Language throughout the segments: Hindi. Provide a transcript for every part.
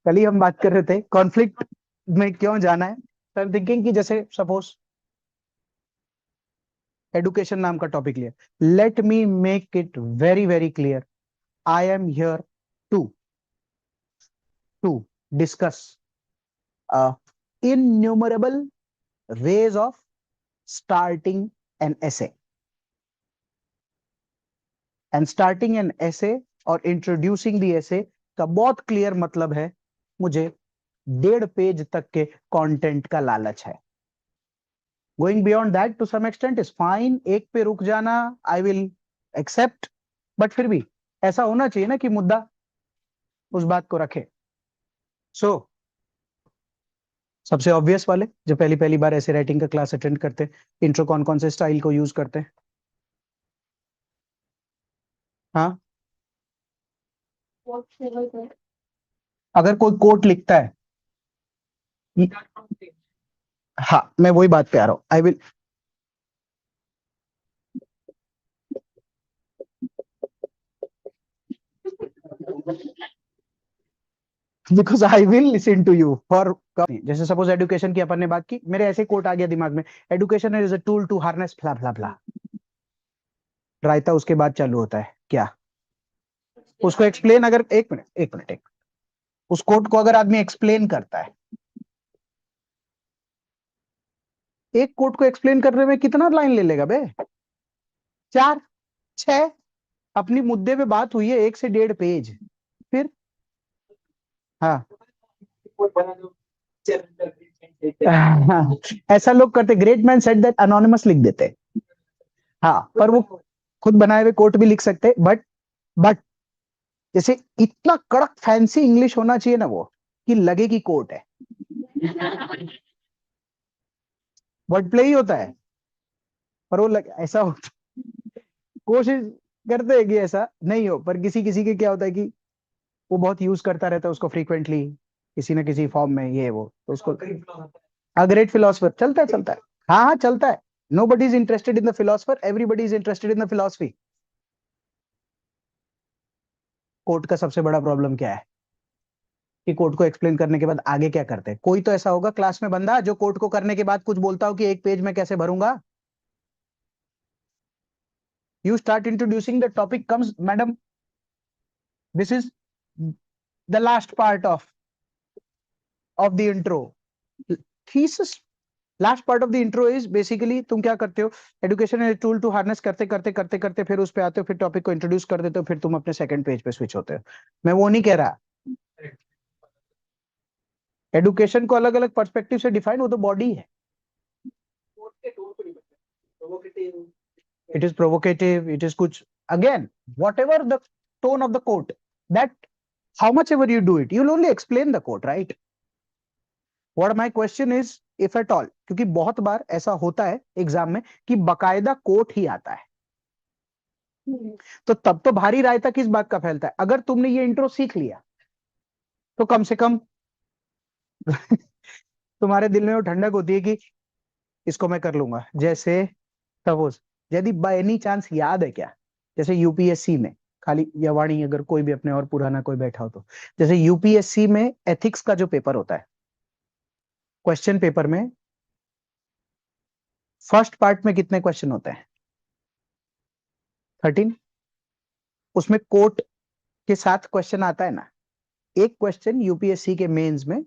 कल ही हम बात कर रहे थे कॉन्फ्लिक्ट में क्यों जाना है। तो आई एम थिंकिंग कि जैसे सपोज एडुकेशन नाम का टॉपिक लिया, let me make it very very clear, I am here to to discuss innumerable ways of starting an essay. And starting an essay और introducing the essay का बहुत क्लियर मतलब है, मुझे 1.5 पेज तक के कंटेंट का लालच है. Going beyond that to some extent is fine. एक पे रुक जाना I will accept, but फिर भी ऐसा होना चाहिए ना कि मुद्दा उस बात को रखे. So सबसे ऑब्वियस वाले जो पहली पहली बार ऐसे राइटिंग का क्लास अटेंड करते हैं, इंट्रो कौन कौन से स्टाइल को यूज करते हैं? हाँ, अगर कोई कोट लिखता है, हाँ मैं वही बात पे आ रहा हूँ. I will because I will listen to you for. जैसे सपोज एडुकेशन की अपन ने बात की, मेरे ऐसे कोट आ गया दिमाग में, education is a tool to harness blah blah blah. रायता उसके बाद चालू होता है क्या? उसको एक्सप्लेन, अगर एक उस कोट को अगर आदमी एक्सप्लेन करता है, एक कोट को एक्सप्लेन करने में कितना लाइन ले लेगा बे? 4 6. अपनी मुद्दे पे बात हुई है 1 से 1.5 पेज. फिर हाँ ऐसा लोग करते, great man said that anonymous लिख देते. हाँ, पर वो खुद बनाए हुए कोट भी लिख सकते, बट जैसे इतना कड़क फैंसी इंग्लिश होना चाहिए ना वो, कि लगे कि कोट है. वर्ड प्ले ही होता है, पर वो ऐसा होता, कोशिश करते हैं कि ऐसा नहीं हो, पर किसी किसी के क्या होता है कि वो बहुत यूज करता रहता है उसको फ्रीक्वेंटली, किसी ना किसी फॉर्म में, ये वो, तो उसको ग्रेट फिलोसफर चलता है, चलता है. हाँ हाँ चलता है. Nobody is interested in the philosopher, everybody is interested in the philosophy. Court का सबसे बड़ा प्रॉब्लम क्या है कि कोर्ट को एक्सप्लेन करने के बाद आगे क्या करते हैं? कोई तो ऐसा होगा क्लास में बंदा जो कोर्ट को करने के बाद कुछ बोलता हो कि 1 पेज में कैसे भरूंगा. You start introducing the topic comes, madam this is the last part of the intro thesis. Last part of the intro is basically तुम क्या करते हो, education as tool to harness करते करते करते करते फिर उस पे आते हो, फिर टॉपिक को इंट्रोड्यूस कर देते हो, फिर तुम अपने सेकंड पेज पे स्विच होते हो. मैं वो नहीं कह रहा, एडुकेशन को अलग अलग पर्सपेक्टिव से डिफाइन, वो तो बॉडी है. It is provocative, it is कुछ, again whatever the tone of the quote, that how much ever you do it, you will only explain the quote, right? What my question is, if at all, क्योंकि बहुत बार ऐसा होता है एग्जाम में कि बकायदा कोट ही आता है, तो तब तो भारी रायता किस बात का फैलता है? अगर तुमने ये इंट्रो सीख लिया तो कम से कम तुम्हारे दिल में वो ठंडक होती है कि इसको मैं कर लूंगा. जैसे सपोज, यदि बाय एनी चांस याद है क्या, जैसे यूपीएससी में, खाली या वाणी अगर कोई भी अपने और पुराना कोई बैठा हो तो, जैसे यूपीएससी में एथिक्स का जो पेपर होता है, क्वेश्चन पेपर में फर्स्ट पार्ट में कितने क्वेश्चन होते हैं? 13. उसमें कोट के साथ क्वेश्चन आता है ना. एक क्वेश्चन यूपीएससी के मेंस में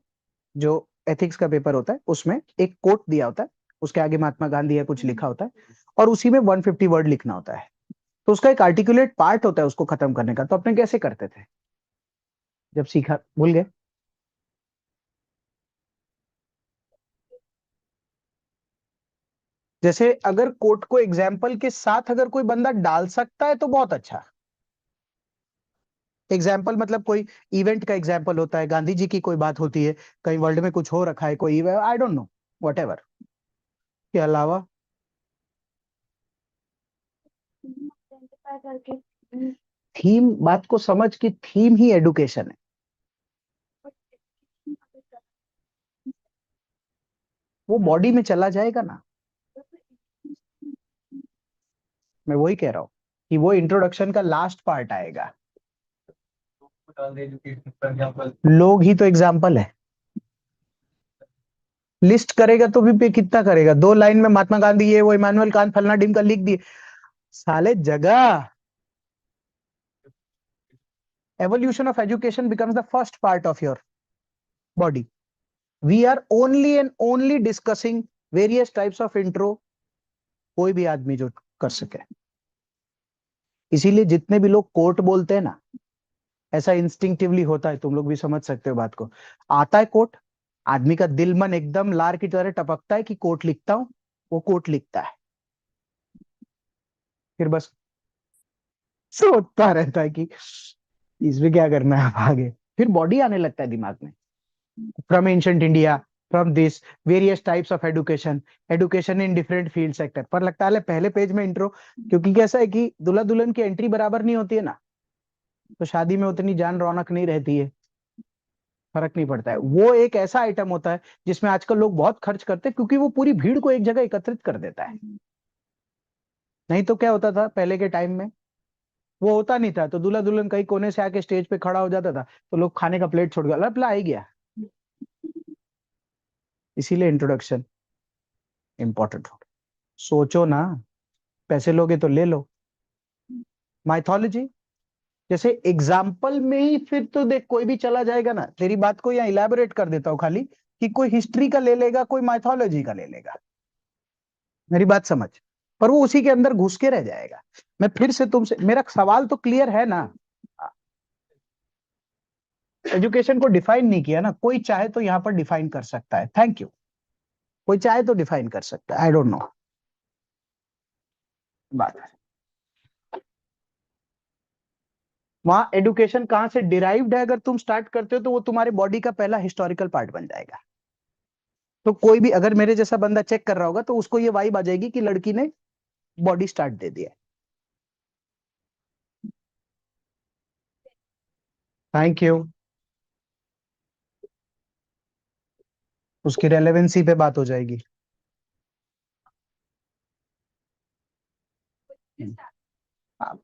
जो एथिक्स का पेपर होता है उसमें एक कोट दिया होता है, उसके आगे महात्मा गांधी या कुछ लिखा होता है, और उसी में 150 वर्ड लिखना होता है. तो उसका एक आर्टिकुलेट पार्ट होता है उसको खत्म करने का. तो अपने कैसे करते थे जब सीखा, भूल गए? जैसे अगर कोट को एग्जाम्पल के साथ अगर कोई बंदा डाल सकता है तो बहुत अच्छा. एग्जाम्पल मतलब कोई इवेंट का एग्जाम्पल होता है, गांधी जी की कोई बात होती है, कहीं वर्ल्ड में कुछ हो रखा है, कोई I don't know, what ever के अलावा थीम, बात को समझ की थीम ही एडुकेशन है. वो बॉडी में चला जाएगा ना. मैं वही कह रहा हूँ कि वो इंट्रोडक्शन का लास्ट पार्ट आएगा. लोग ही तो एग्जाम्पल है। लिस्ट करेगा तो भी पे कितना करेगा, 2 लाइन में महात्मा गांधी ये वो इमानुअल कांत फलना ढिमका लिख दिए साले जगह। Evolution of education becomes the first part of your body. We are only and only discussing various types of intro, कोई भी आदमी जो कर सके। इसीलिए जितने भी लोग कोट बोलते हैं ना, ऐसा इंस्टिंक्टिवली होता है, तुम लोग भी समझ सकते हो बात को। आता है कोट, आदमी का दिल मन एकदम लार की तरह टपकता है कि कोट लिखता हूं, वो कोट लिखता है, फिर बस सोचता रहता है कि इसमें क्या करना है आगे। फिर बॉडी आने लगता है दिमाग में, from ancient India, from this various types of education, education in different field sector. पर लगता है पहले पेज में इंट्रो, क्योंकि कैसा है कि दूल्हा दुल्हन की एंट्री बराबर नहीं होती है ना, तो शादी में उतनी जान रौनक नहीं रहती है, फर्क नहीं पड़ता है। वो एक ऐसा आइटम होता है जिसमें आजकल लोग बहुत खर्च करते हैं, क्योंकि वो पूरी भीड़ को एक जगह एकत्रित कर देता है। नहीं तो क्या होता था पहले के टाइम में, वो होता नहीं था, तो दूल्हा दुल्हन कहीं कोने से आके स्टेज पे खड़ा हो जाता था, तो लोग खाने का प्लेट छोड़ गया, ला ही गया। इसीलिए इंट्रोडक्शन इंपॉर्टेंट हो। सोचो ना, पैसे लोगे तो ले लो। माइथोलॉजी जैसे एग्जाम्पल में ही, फिर तो देख कोई भी चला जाएगा ना, तेरी बात को यहाँ इलेबोरेट कर देता हूँ खाली, कि कोई हिस्ट्री का ले लेगा, कोई माइथोलॉजी का ले लेगा, मेरी बात समझ, पर वो उसी के अंदर घुस के रह जाएगा। मैं फिर से तुमसे, मेरा सवाल तो क्लियर है ना। एजुकेशन को डिफाइन नहीं किया ना, कोई चाहे तो यहाँ पर डिफाइन कर सकता है, थैंक यू, कोई चाहे तो डिफाइन कर सकता है, आई डोंट नो बात। वहां एडुकेशन कहाँ से डिराइव्ड है, अगर तुम स्टार्ट करते हो तो वो तुम्हारे बॉडी का पहला हिस्टोरिकल पार्ट बन जाएगा। तो कोई भी अगर मेरे जैसा बंदा चेक कर रहा होगा तो उसको ये वाइब आ जाएगी कि लड़की ने बॉडी स्टार्ट दे दिया। Thank you. उसकी रेलेवेंसी पे बात हो जाएगी।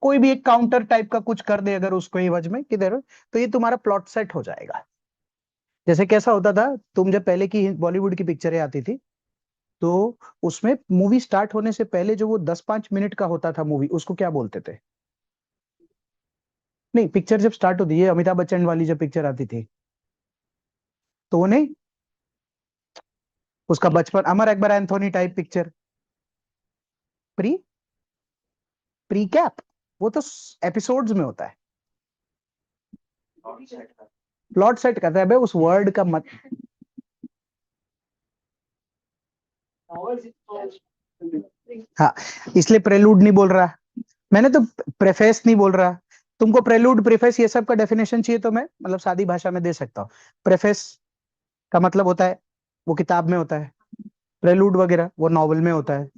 कोई भी एक काउंटर टाइप का कुछ कर दे अगर उसको एवज में किधर, तो ये तुम्हारा प्लॉट सेट हो जाएगा। जैसे कैसा होता था, तुम जब पहले की बॉलीवुड की पिक्चरें आती थी, तो उसमें मूवी स्टार्ट होने से पहले जो वो 10-5 मिनट का होता था मूवी, उसको क्या बोलते थे? नहीं, पिक्चर जब स्टार्ट होती है, अमिताभ बच्चन वाली जब पिक्चर आती थी, तो वो नहीं, उसका बचपन, Amar Akbar Anthony type picture, pre precap, वो तो एपिसोड्स में होता है। प्लॉट सेट करता है बे, उस वर्ड का मत। हाँ, इसलिए प्रेलूड नहीं बोल रहा मैंने, तो प्रेफेस नहीं बोल रहा। तुमको प्रेलूड प्रेफेस ये सब का डेफिनेशन चाहिए तो मैं मतलब सादी भाषा में दे सकता हूँ। प्रेफेस का मतलब होता है वो किताब में होता है, प्रेलूड वगैरह वो नॉवल में होता है।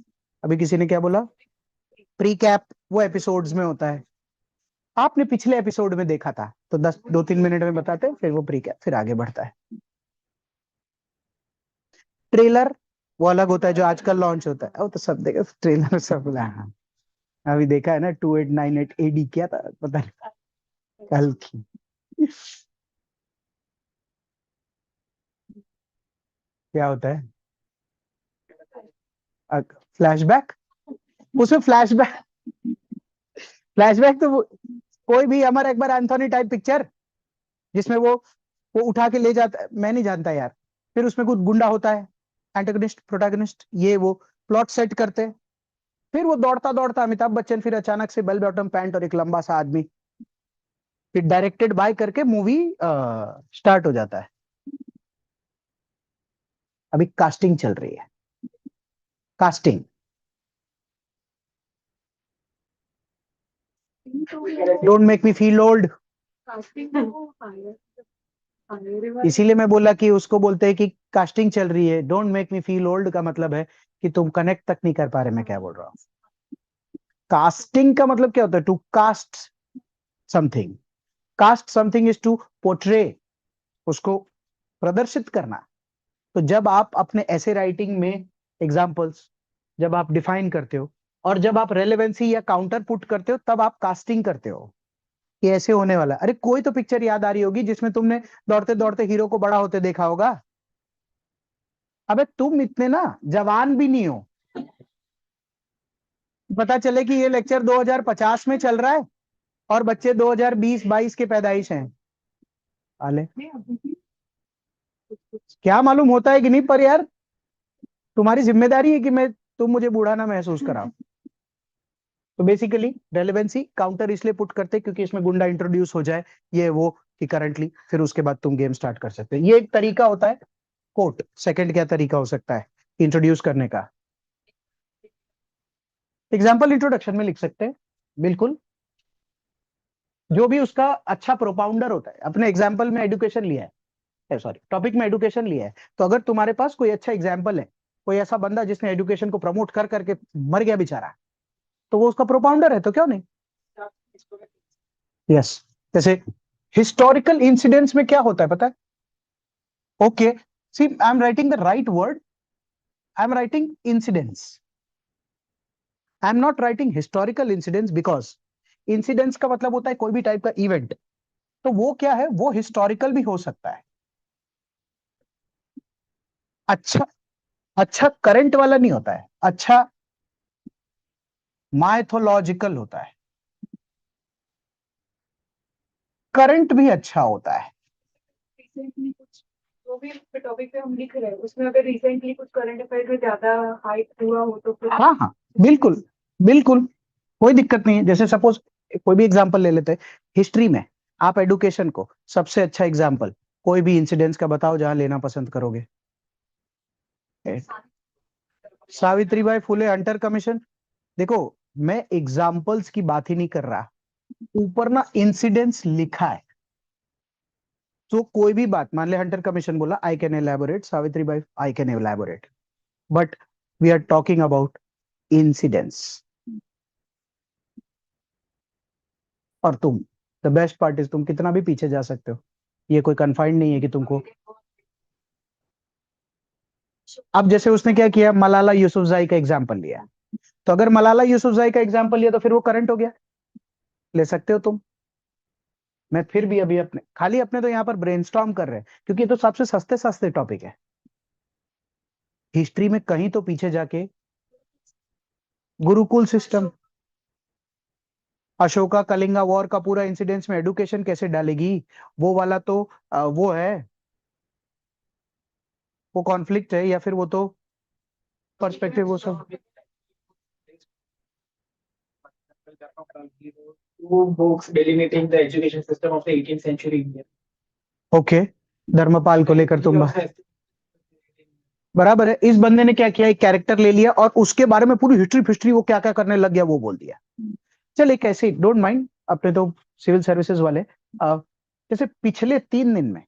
अभी किसी ने क्या बोला? प्री कैप वो एपिसोड्स में होता है। आपने पिछले एपिसोड में देखा था तो 2-3 मिनट में बताते हैं, फिर वो प्री कैप फिर आगे बढ़ता है। ट्रेलर वो अलग होता है जो आजकल लॉन्च होता है, वो तो सब देखा ट्रेलर सब। हाँ, अभी देखा है ना 2898 एडी क्या था पता नहीं, कल की। क्या होता है? फ्लैशबैक, उसमें फ्लैशबैक, फ्लैशबैक तो कोई भी अमर अकबर एंथोनी टाइप पिक्चर जिसमें वो उठा के ले जाता है, मैं नहीं जानता यार। फिर उसमें कुछ गुंडा होता है, एंटागनिस्ट प्रोटैगनिस्ट, ये वो प्लॉट सेट करते हैं। फिर वो दौड़ता दौड़ता अमिताभ बच्चन, फिर अचानक से बेल बॉटम पैंट और एक लंबा सा आदमी, फिर डायरेक्टेड बाय करके मूवी स्टार्ट हो जाता है। अभी कास्टिंग चल रही है, casting. Don't make me feel old. इसीलिए मैं बोला कि उसको बोलते हैं कि कास्टिंग चल रही है। Don't make me feel old का मतलब है कि तुम कनेक्ट तक नहीं कर पा रहे मैं क्या बोल रहा हूँ। कास्टिंग का मतलब क्या होता है? To cast something, cast something is to portray, उसको प्रदर्शित करना। तो जब आप अपने ऐसे राइटिंग में एग्जाम्पल्स जब आप डिफाइन करते हो, और जब आप रेलेवेंसी या काउंटर पुट करते हो, तब आप कास्टिंग करते हो। कि ऐसे होने वाला। अरे कोई तो पिक्चर याद आ रही होगी जिसमें तुमने दौड़ते दौड़ते हीरो को बड़ा होते देखा होगा। अबे तुम इतने ना जवान भी नहीं हो, पता चले कि ये लेक्चर 2050 में चल रहा है और बच्चे 2020-22 के पैदाइश हैं। आले क्या मालूम होता है कि नहीं, पर यार तुम्हारी जिम्मेदारी है कि मैं तुम मुझे बूढ़ा ना महसूस कराओ। तो बेसिकली रेलेवेंसी काउंटर इसलिए पुट करते हैं क्योंकि इसमें गुंडा इंट्रोड्यूस हो जाए, ये वो, कि करंटली, फिर उसके बाद तुम गेम स्टार्ट कर सकते हो। ये एक तरीका होता है कोट। सेकंड क्या तरीका हो सकता है इंट्रोड्यूस करने का? एग्जाम्पल इंट्रोडक्शन में लिख सकते हैं, बिल्कुल। जो भी उसका अच्छा प्रोपाउंडर होता है, अपने एग्जाम्पल में एडुकेशन लिया है, सॉरी टॉपिक में एडुकेशन लिया है, तो अगर तुम्हारे पास कोई अच्छा एग्जाम्पल है, कोई ऐसा बंदा जिसने एडुकेशन को प्रमोट कर करके मर गया बेचारा, तो वो उसका प्रोपाउंडर है, तो क्यों नहीं? यस। जैसे हिस्टोरिकल इंसिडेंट्स में क्या होता है पता है? Okay, see I am writing the right word, I am writing incidents, I am not writing historical incidents, because incidents का मतलब होता है कोई भी टाइप का इवेंट, तो वो क्या है, वो हिस्टोरिकल भी हो सकता है। अच्छा, अच्छा करंट वाला नहीं होता है, अच्छा माइथोलॉजिकल होता है। करंट भी अच्छा होता है। रिसेंटली कुछ जो भी टॉपिक पे हम लिख रहे हैं उसमें अगर रिसेंटली कुछ करंट अफेयर में ज्यादा हाइप हुआ हो तो फिर हाँ हाँ, बिल्कुल बिल्कुल, कोई दिक्कत नहीं है। जैसे सपोज कोई भी एग्जांपल ले लेते हैं हिस्ट्री में, आप एडुकेशन को सबसे अच्छा एग्जांपल कोई भी इंसिडेंट्स का बताओ जहां लेना पसंद करोगे। Savitribai Phule Hunter commission. देखो, मैं एग्जाम्पल्स की बात ही नहीं कर रहा, ऊपर ना इंसिडेंट्स लिखा है, तो कोई भी बात, मान ले हंटर कमीशन बोला, I can elaborate, Savitribai I can elaborate, but we are talking about incidents. और तुम, द बेस्ट पार्ट इज, तुम कितना भी पीछे जा सकते हो, ये कोई कन्फाइंड नहीं है कि तुमको। अब जैसे उसने क्या किया, मलाला यूसुफजई का एग्जाम्पल लिया, तो अगर मलाला यूसुफजई का एग्जाम्पल लिया तो फिर वो करंट हो गया, ले सकते हो तुम। मैं फिर भी अभी अपने खाली अपने तो यहाँ पर ब्रेनस्टॉर्म कर रहे हैं, क्योंकि ये तो सबसे सस्ते सस्ते टॉपिक है। हिस्ट्री में कहीं तो पीछे जाके गुरुकुल सिस्टम, अशोका कलिंगा वॉर का पूरा इंसिडेंट्स में एडुकेशन कैसे डालेगी, वो वाला तो वो है, वो कॉन्फ्लिक्ट है, या फिर वो तो पर्सपेक्टिव, वो सब। two books delineating the education system of the 18th century India. Okay, Dharampal को लेकर तुम बराबर है। इस बंदे ने क्या किया, एक कैरेक्टर ले लिया और उसके बारे में पूरी हिस्ट्री फिस्ट्री वो क्या क्या करने लग गया वो बोल दिया। चल एक ऐसे, डोंट माइंड, अपने तो सिविल सर्विसेज वाले, जैसे पिछले 3 दिन में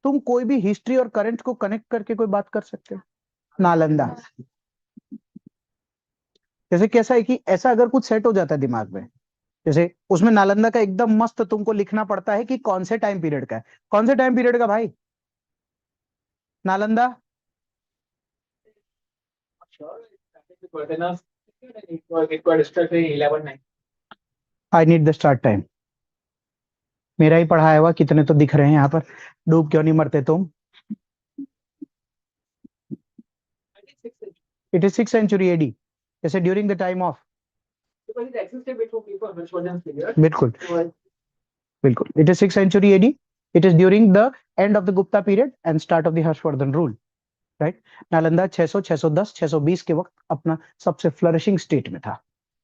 तुम कोई भी हिस्ट्री और करंट को कनेक्ट करके कोई बात कर सकते हो। नालंदा, जैसे कैसा है कि ऐसा अगर कुछ सेट हो जाता है दिमाग में, जैसे उसमें नालंदा का एकदम मस्त तुमको लिखना पड़ता है कि कौन से टाइम पीरियड का है, कौन से टाइम पीरियड का भाई Nalanda. I need the start time, मेरा ही पढ़ाया हुआ कितने तो दिख रहे हैं यहाँ पर, डूब क्यों नहीं मरते तुम। It is 6th century AD, जैसे ड्यूरिंग द टाइम ऑफ, बिल्कुल बिल्कुल, it is 6th century AD, it is during the end of the Gupta period and start of the Harshvardhan rule, right. Nalanda 600, 610, 620 के वक्त अपना सबसे फ्लरिशिंग स्टेट में था,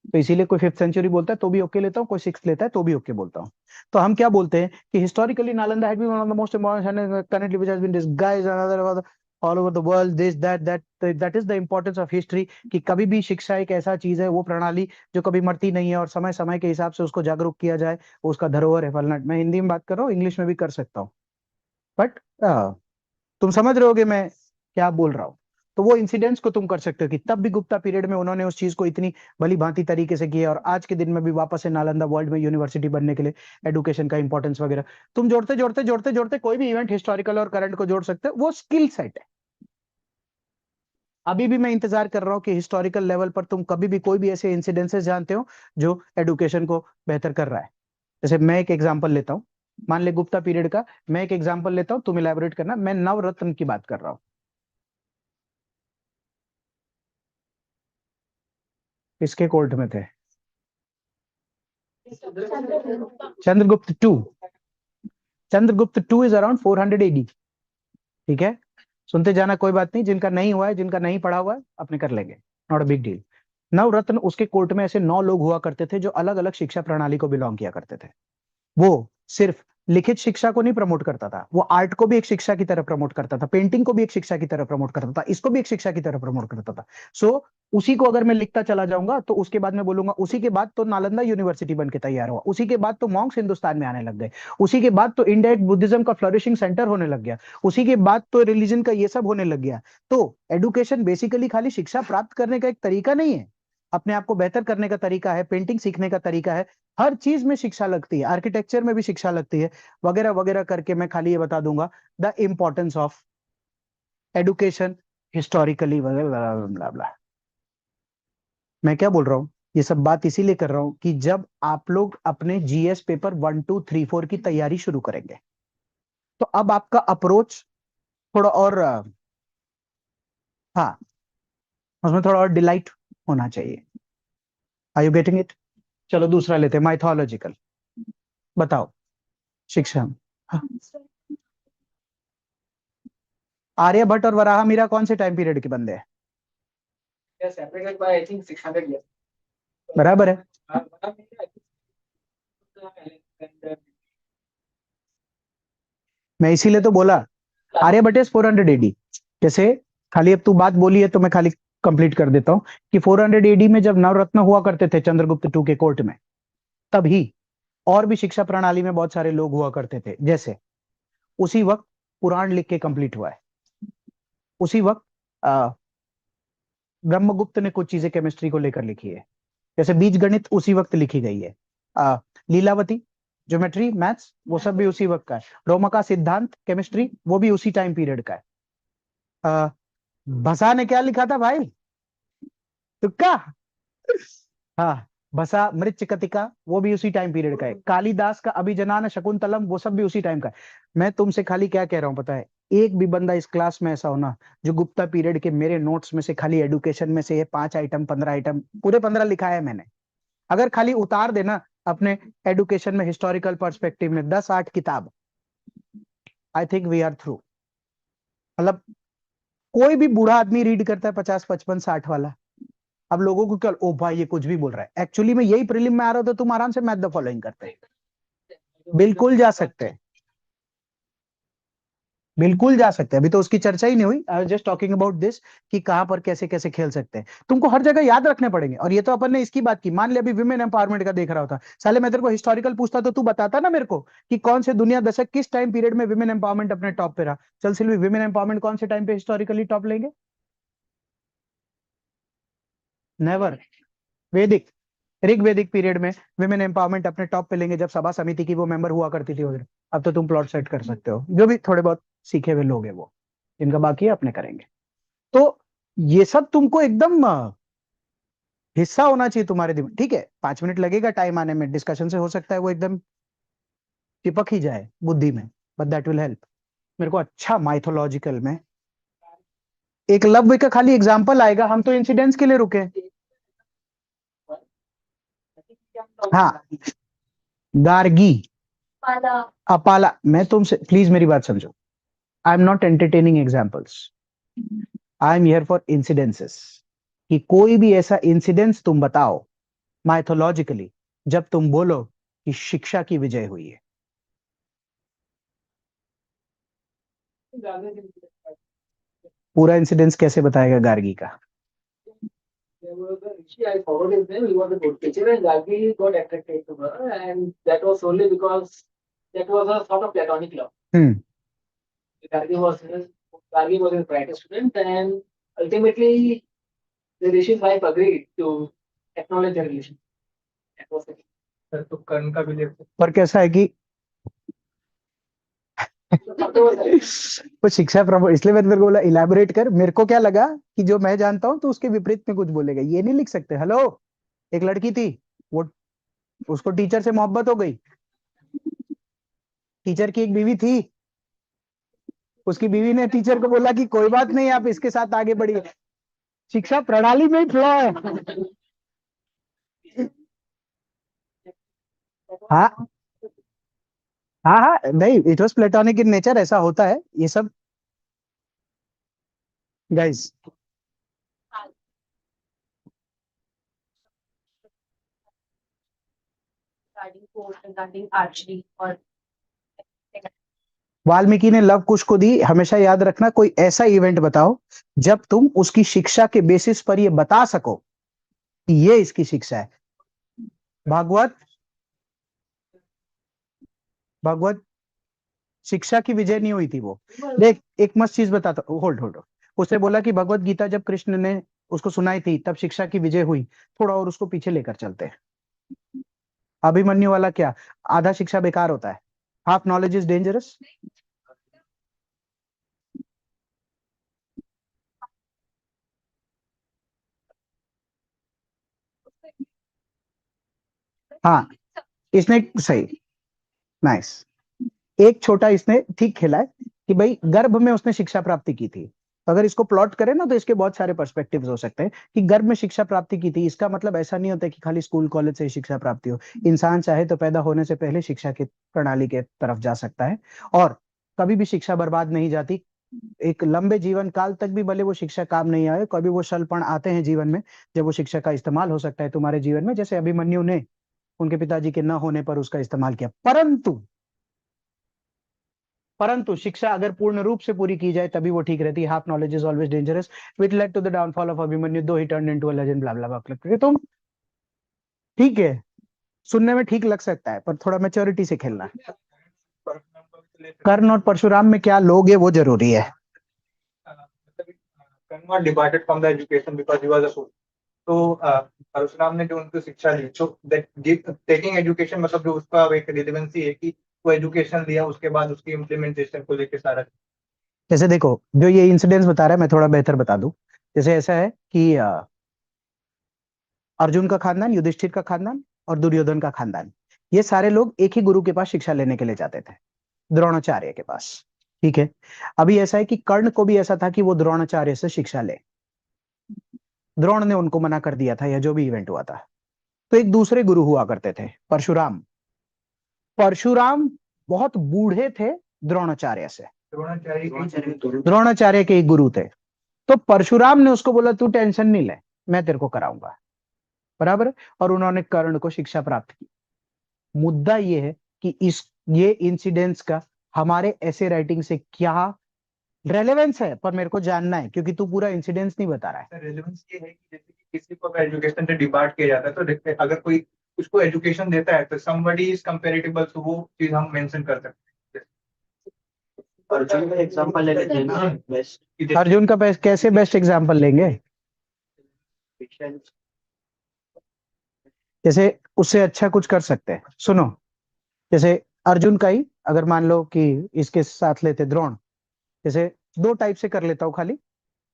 तो इसीलिए कोई 5th century बोलता है तो भी ओके लेता हूँ, कोई 6th लेता है तो भी ओके बोलता हूँ। तो हम क्या बोलते हैं कि historically Nalanda had been one of the most important, currently which has been disguised another all over the world, this that is the importance of history, कि कभी भी शिक्षा एक ऐसा चीज है, वो प्रणाली जो कभी मरती नहीं है, और समय समय के हिसाब से उसको जागरूक किया जाए, वो उसका धरोहर है फलना। मैं हिंदी में बात कर रहा हूँ, इंग्लिश में भी कर सकता हूँ, बट तुम समझ रहे होगे मैं क्या बोल रहा हूँ। तो वो इंसिडेंट्स को तुम कर सकते हो कि तब भी गुप्ता पीरियड में उन्होंने उस चीज को इतनी भली भांति तरीके से किया, और आज के दिन में भी वापस से नालंदा वर्ल्ड में यूनिवर्सिटी बनने के लिए एडुकेशन का इंपॉर्टेंस वगैरह, तुम जोड़ते जोड़ते जोड़ते जोड़ते कोई भी इवेंट हिस्टोरिकल और करंट को जोड़ सकते हो, वो स्किल सेट है। अभी भी मैं इंतजार कर रहा हूँ कि हिस्टोरिकल लेवल पर तुम कभी भी कोई भी ऐसे इंसिडेंसेस जानते हो जो एडुकेशन को बेहतर कर रहा है। जैसे मैं एक एग्जांपल लेता हूँ, मान ले गुप्ता पीरियड का, मैं एक एग्जांपल लेता हूँ, तुम इलेबोरेट करना। मैं नवरत्न की बात कर रहा हूँ। किसके कोर्ट में थे? Chandragupta two. Chandragupta two is around 400 AD. ठीक है, सुनते जाना, कोई बात नहीं। जिनका नहीं हुआ है, जिनका नहीं पढ़ा हुआ है, अपने कर लेंगे, नॉट अ बिग डील। नवरत्न, उसके कोर्ट में ऐसे 9 लोग हुआ करते थे जो अलग अलग शिक्षा प्रणाली को बिलोंग किया करते थे। वो सिर्फ लिखित शिक्षा को नहीं प्रमोट करता था, वो आर्ट को भी एक शिक्षा की तरह प्रमोट करता था, पेंटिंग को भी एक शिक्षा की तरह प्रमोट करता था, इसको भी एक शिक्षा की तरह प्रमोट करता था। सो उसी को अगर मैं लिखता चला जाऊंगा तो उसके बाद मैं बोलूंगा उसी के बाद तो नालंदा यूनिवर्सिटी बन के तैयार हुआ, उसी के बाद तो मॉन्क्स हिंदुस्तान में आने लग गए, उसी के बाद तो इंडियन बुद्धिज्म का फ्लरिशिंग सेंटर होने लग गया, उसी के बाद तो रिलीजन का ये सब होने लग गया। तो एडुकेशन बेसिकली खाली शिक्षा प्राप्त करने का एक तरीका नहीं है, अपने आप को बेहतर करने का तरीका है, पेंटिंग सीखने का तरीका है। हर चीज में शिक्षा लगती है, आर्किटेक्चर में भी शिक्षा लगती है, वगैरह वगैरह करके मैं खाली ये बता दूंगा the importance of education historically वगैरह। मैं क्या बोल रहा हूँ, ये सब बात इसीलिए कर रहा हूँ कि जब आप लोग अपने जीएस पेपर 1 2 3 4 की तैयारी शुरू करेंगे तो अब आपका अप्रोच थोड़ा और हाँ, उसमें थोड़ा और डिलाइट होना चाहिए। Are you getting it? चलो दूसरा लेते हैं, माइथोलॉजिकल। बताओ शिक्षा। हाँ, आर्यभट्ट और वराह मीरा कौन से टाइम पीरियड के बंदे हैं? separated by I think 600 years. बराबर है। मैं इसीलिए तो बोला आर्यभट्ट इज 400 एडी। जैसे खाली अब तू बात बोली है तो मैं खाली कंप्लीट कर देता हूँ कि 400 एडी में जब नवरत्न हुआ करते थे चंद्रगुप्त टू के कोर्ट में, तभी और भी शिक्षा प्रणाली में बहुत सारे लोग हुआ करते थे। जैसे उसी वक्त पुराण लिख के कंप्लीट हुआ है, उसी वक्त ब्रह्मगुप्त ने कुछ चीजें केमिस्ट्री को लेकर लिखी है, जैसे बीज गणित उसी वक्त लिखी गई है, लीलावती ज्योमेट्री मैथ्स वो सब भी उसी वक्त का है, रोमा का सिद्धांत केमिस्ट्री वो भी उसी टाइम पीरियड का है। भसा ने क्या लिखा था भाई? तुक्का। हाँ, भसा मृच्छकटिका वो भी उसी टाइम पीरियड का है, कालिदास का अभिजनान शकुंतलम वो सब भी उसी टाइम का है। मैं तुमसे खाली क्या कह रहा हूँ पता है, एक भी बंदा इस क्लास में ऐसा होना जो गुप्ता पीरियड के मेरे नोट्स में से खाली एडुकेशन में से ये 5 आइटम 15 आइटम पूरे 15 लिखा है मैंने, अगर खाली उतार देना अपने एडुकेशन में हिस्टोरिकल पर्सपेक्टिव में 10 8 किताब, I think we are through. मतलब कोई भी बूढ़ा आदमी रीड करता है 50 55 60 वाला। अब लोगों को क्या, ओ भाई ये कुछ भी बोल रहा है, एक्चुअली में यही प्रीलिम में आ रहा हो तो तुम आराम से मैथ द फॉलोइंग करते हैं, बिल्कुल जा सकते हैं, बिल्कुल जा सकते हैं। अभी तो उसकी चर्चा ही नहीं हुई, I just talking about this कि कहां पर कैसे कैसे खेल सकते हैं। तुमको हर जगह याद रखने पड़ेंगे। और ये तो अपन ने इसकी बात की, मान ले अभी विमेन एम्पावरमेंट का देख रहा होता, साले मैं तेरे को हिस्टोरिकल पूछता तो तू बताता ना मेरे को कि कौन से दुनिया दशक किस टाइम पीरियड में विमेन एम्पावरमेंट अपने टॉप पे रहा। चल सिल्वी, विमेन एम्पावरमेंट कौन से टाइम पे हिस्टोरिकली टॉप लेंगे? नेवर। वैदिक, ऋग्वैदिक पीरियड में विमेन एम्पावरमेंट अपने टॉप पे लेंगे जब सभा समिति की वो मेंबर हुआ करती थी वगैरह। अब तो तुम प्लॉट सेट कर सकते हो, जो भी थोड़े बहुत सीखे हुए लोग हैं वो, जिनका बाकी है अपने करेंगे। तो ये सब तुमको एकदम हिस्सा होना चाहिए तुम्हारे दिमाग। ठीक है, 5 मिनट लगेगा टाइम आने में, डिस्कशन से हो सकता है वो एकदम चिपक ही जाए बुद्धि में, बट दैट विल हेल्प। मेरे को अच्छा माइथोलॉजिकल में एकलव्य का खाली एग्जाम्पल आएगा, हम तो इंसिडेंट्स के लिए रुके। हाँ, गार्गी, अपाला। मैं तुमसे प्लीज मेरी बात समझो, आई am not entertaining examples, I am here for incidences. कि कोई भी ऐसा इंसिडेंस तुम बताओ माइथोलॉजिकली जब तुम बोलो कि शिक्षा की विजय हुई है। पूरा इंसिडेंस कैसे बताएगा गार्गी का? There was a Rishi, I forgot his name, he was a good teacher, and Gargi got attracted to her, and that was solely because that was a sort of platonic love. Hmm. Gargi was his brightest student, and ultimately the Rishi's wife agreed to acknowledge their relation. That was it. Sir तो कर्ण का भी ले पर कैसा है कि वो शिक्षा प्रभु, इसलिए मैंने तेरे को बोला इलेबोरेट कर। मेरे को क्या लगा कि जो मैं जानता हूं तो उसके विपरीत में कुछ बोलेगा, ये नहीं लिख सकते। हेलो, एक लड़की थी, वो उसको टीचर से मोहब्बत हो गई, टीचर की एक बीवी थी, उसकी बीवी ने टीचर को बोला कि कोई बात नहीं, आप इसके साथ आगे बढ़िए। शिक्षा प्रणाली में ही फ्लॉ है। हाँ हाँ हाँ, नहीं, it was platonic in nature, ऐसा होता है ये सब guys. regarding court, regarding archery or Valmiki ने लव कुश को दी। हमेशा याद रखना, कोई ऐसा इवेंट बताओ जब तुम उसकी शिक्षा के बेसिस पर ये बता सको कि ये इसकी शिक्षा है। भागवत, भागवत शिक्षा की विजय नहीं हुई थी वो। देख, एक मस्त चीज बताता, होल्ड होल्ड। उसने बोला कि भगवत गीता जब कृष्ण ने उसको सुनाई थी तब शिक्षा की विजय हुई। थोड़ा और उसको पीछे लेकर चलते हैं। अभिमन्यु वाला क्या, आधा शिक्षा बेकार होता है, हाफ नॉलेज इज डेंजरस। हाँ, इसने सही, नाइस। एक छोटा इसने ठीक खेला है कि भाई गर्भ में उसने शिक्षा प्राप्ति की थी। तो अगर इसको प्लॉट करें ना तो इसके बहुत सारे पर्सपेक्टिव्स हो सकते हैं कि गर्भ में शिक्षा प्राप्ति की थी, इसका मतलब ऐसा नहीं होता कि खाली स्कूल कॉलेज से ही शिक्षा प्राप्ति हो। इंसान चाहे तो पैदा होने से पहले शिक्षा की प्रणाली के तरफ जा सकता है, और कभी भी शिक्षा बर्बाद नहीं जाती। एक लंबे जीवन काल तक भी भले वो शिक्षा काम नहीं आए, कभी वो क्षलपण आते हैं जीवन में जब वो शिक्षा का इस्तेमाल हो सकता है तुम्हारे जीवन में, जैसे अभिमन्यु ने उनके पिताजी के न होने पर उसका इस्तेमाल किया। परंतु शिक्षा अगर पूर्ण रूप से पूरी की जाए तभी वो ठीक रहती है। Half knowledge is always dangerous, which led to the downfall of Abhimanyu दो ही turn into a legend, blah blah blah. तुम ठीक है, सुनने में ठीक लग सकता है पर थोड़ा मैच्योरिटी से खेलना है। कर्ण और परशुराम में क्या लोग है वो जरूरी है। Karna departed from the education because he was a fool. तो परशुराम ने जो उनको शिक्षा दी, तो टेकिंग एजुकेशन मतलब जो उसका एक रिलेवेंसी है कि वो एजुकेशन लिया, उसके बाद उसकी इम्प्लीमेंटेशन को लेके सारा। जैसे देखो, जो ये इंसिडेंट्स बता रहा है मैं थोड़ा बेहतर बता दूं। जैसे ऐसा है कि अर्जुन का खानदान, युधिष्ठिर का खानदान और दुर्योधन का खानदान, ये सारे लोग एक ही गुरु के पास शिक्षा लेने के लिए जाते थे, द्रोणाचार्य के पास। ठीक है, अभी ऐसा है कि कर्ण को भी ऐसा था कि वो द्रोणाचार्य से शिक्षा ले, द्रोण ने उनको मना कर दिया था, या जो भी इवेंट हुआ था। तो एक दूसरे गुरु हुआ करते थे, परशुराम। परशुराम बहुत बूढ़े थे द्रोणाचार्य से, द्रोणाचार्य के एक गुरु थे। तो परशुराम ने उसको बोला तू टेंशन नहीं ले, मैं तेरे को कराऊंगा, बराबर। और उन्होंने कर्ण को शिक्षा प्राप्त की। मुद्दा ये है कि ये इंसिडेंट्स का हमारे ऐसे राइटिंग से क्या रेलेवेंस है, पर मेरे को जानना है क्योंकि तू पूरा इंसिडेंस नहीं बता रहा है। रेलेवेंस ये है कि जैसे कि किसी को एजुकेशन से डिपार्ट किया जाता है, तो देखते अगर कोई उसको एजुकेशन देता है तो somebody is comparable, तो वो चीज हम मेंशन कर सकते हैं। अर्जुन का एग्जांपल ले लेते हैं ना, बेस्ट अर्जुन का कैसे बेस्ट एग्जाम्पल लेंगे? जैसे उससे अच्छा कुछ कर सकते हैं, सुनो। जैसे अर्जुन का ही अगर मान लो कि इसके साथ लेते द्रोण, जैसे दो टाइप से कर लेता हूँ, खाली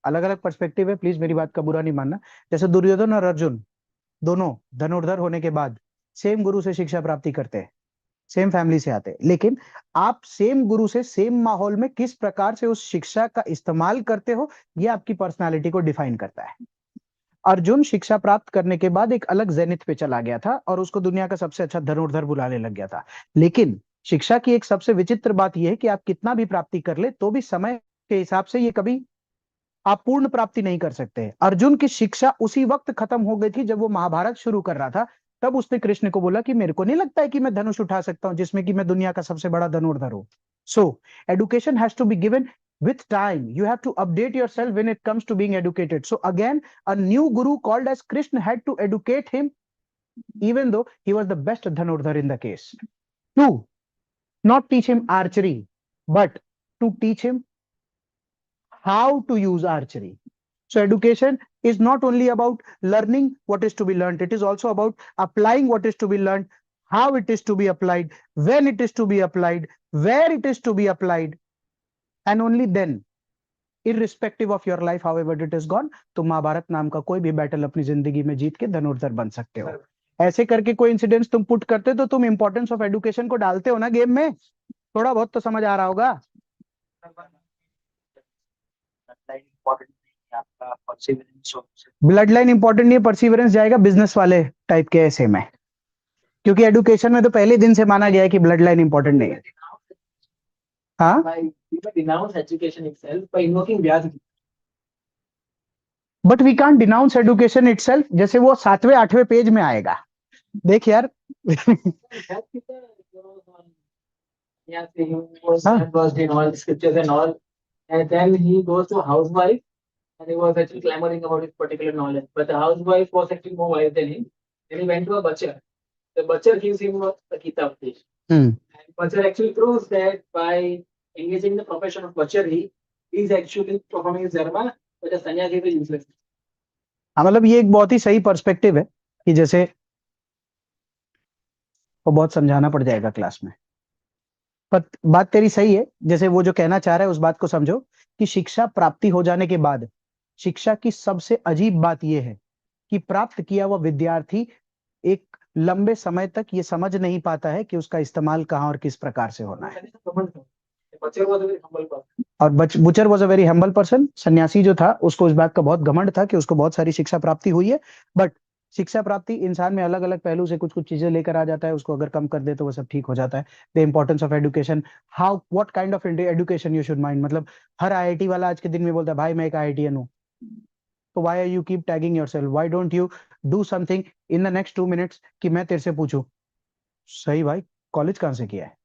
अलग अलग पर्सपेक्टिव है, प्लीज मेरी बात का बुरा नहीं मानना। जैसे दुर्योधन और अर्जुन दोनों धनुर्धर होने के बाद सेम गुरु से शिक्षा प्राप्ति करते हैं, सेम फैमिली से आते हैं, लेकिन आप सेम गुरु से सेम माहौल में किस प्रकार से उस शिक्षा का इस्तेमाल करते हो, यह आपकी पर्सनालिटी को डिफाइन करता है। अर्जुन शिक्षा प्राप्त करने के बाद एक अलग जेनिथ पे चला गया था और उसको दुनिया का सबसे अच्छा धनुर्धर बुलाने लग गया था। लेकिन शिक्षा की एक सबसे विचित्र बात यह है कि आप कितना भी प्राप्ति कर ले तो भी समय के हिसाब से ये कभी आप पूर्ण प्राप्ति नहीं कर सकते। अर्जुन की शिक्षा उसी वक्त खत्म हो गई थी जब वो महाभारत शुरू कर रहा था। तब उसने कृष्ण को बोला कि मेरे को नहीं लगता है कि मैं धनुष उठा सकता हूं जिसमें कि मैं दुनिया का सबसे बड़ा धनुर्धर हूं। So education has to be given with time. You have to update yourself when it comes to being educated. So again, a new guru called as Krishna had to educate him, even though he was the best dhanurdhar in the case. To not teach him archery, but to teach him how to use archery. So education is not only about learning what is to be learned, it is also about applying what is to be learned, how it is to be applied, when it is to be applied, where it is to be applied, and only then, irrespective of your life however it is gone, तुम महाभारत नाम का कोई भी बैटल अपनी जिंदगी में जीत के धनुर्धर बन सकते हो। ऐसे करके कोई इंसिडेंट्स तुम पुट करते तो तुम इंपॉर्टेंस ऑफ एडुकेशन को डालते हो ना गेम में, थोड़ा बहुत तो समझ आ रहा होगा। ब्लड लाइन इंपॉर्टेंट नहीं है, परसिवरेंस जाएगा बिजनेस वाले टाइप के ऐसे में, क्योंकि एडुकेशन में तो पहले दिन से माना गया है कि ब्लड लाइन इंपॉर्टेंट नहीं है। हाँ, By people denounce education itself by invoking Vyas. But we can't denounce education itself, जैसे वो 7वें 8वें पेज में आएगा। देख यार That people goes on, yeah, he was Huh? versed in all the scriptures and all, and then he goes to a housewife, and he was actually clamoring about his particular knowledge. But the housewife was actually more wise than him. Then he went to a butcher. The butcher gives him a Gita Upadesh. Hmm, And butcher actually proves that by engaging in the profession of butchery, he is actually performing his dharma, but a sannyasi is useless. हाँ, मतलब ये एक बहुत ही सही पर्सपेक्टिव है कि जैसे वो बहुत समझाना पड़ जाएगा क्लास में, पर बात तेरी सही है। जैसे वो जो कहना चाह रहा है उस बात को समझो कि शिक्षा प्राप्ति हो जाने के बाद शिक्षा की सबसे अजीब बात यह है कि प्राप्त किया हुआ विद्यार्थी एक लंबे समय तक ये समझ नहीं पाता है कि उसका इस्तेमाल कहाँ और किस प्रकार से होना है। The butcher was a very humble person. और butcher was a very humble person. सन्यासी जो था उसको इस बात का बहुत घमंड था कि उसको बहुत सारी शिक्षा प्राप्ति हुई है, बट शिक्षा प्राप्ति इंसान में अलग अलग पहलू से कुछ कुछ चीजें लेकर आ जाता है, उसको अगर कम कर दे तो वो सब ठीक हो जाता है। The importance of education, how what kind of education you should mind. मतलब हर आईआईटी वाला आज के दिन में बोलता है भाई मैं एक आईआईटीएन हूँ, तो why are you keep tagging yourself, why don't you do something in the next 2 minutes कि मैं तेरे से पूछूं सही भाई कॉलेज कहाँ से किया है।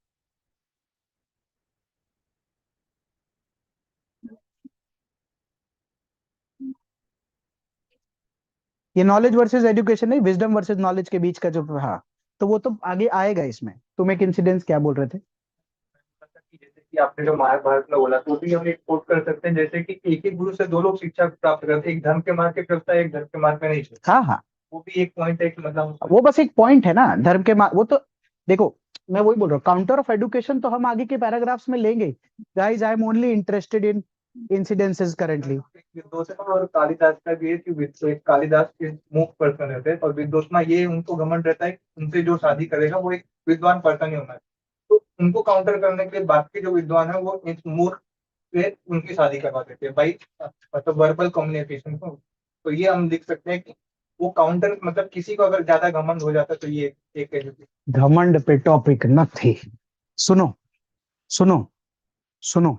ये नॉलेज वर्सेस एजुकेशन नहीं, विजडम वर्सेस नॉलेज के बीच का जो, हाँ, तो वो तो आगे आएगा इसमें। तुम एक इंसिडेंस क्या बोल रहे थे? जैसे कि आपने जो महाभारत में बोला तो भी हम एक कोट कर सकते हैं, जैसे कि एक ही गुरु से 2 लोग शिक्षा प्राप्त करते हैं, एक धर्म के मार्ग पे चलता है, एक धर्म के मार्ग पे नहीं चलता। हाँ हाँ, वो भी एक पॉइंट है कि मतलब वो बस एक पॉइंट है ना धर्म के वो तो देखो, मैं वही बोल रहा हूँ, काउंटर ऑफ एडुकेशन तो हम आगे के पैराग्राफ्स में लेंगे। Guys I am only interested in incidences currently. विद्वोषणा और कालिदास का भी है कि कालिदास के मूक पर्सन रहते हैं, और विद्वोषणा ये उनको घमंड रहता है कि उनसे जो शादी करेगा वो एक विद्वान पर्सन ही होना है। तो उनको काउंटर करने के लिए बाकी जो विद्वान है वो इस मूर्ख से उनकी शादी करवा देते हैं भाई, मतलब वर्बल कम्युनिकेशन को। तो ये हम लिख सकते हैं कि वो काउंटर, मतलब किसी को अगर ज्यादा घमंड हो जाता है तो ये एक एजुकेशन। घमंड पे टॉपिक न थे। सुनो सुनो सुनो,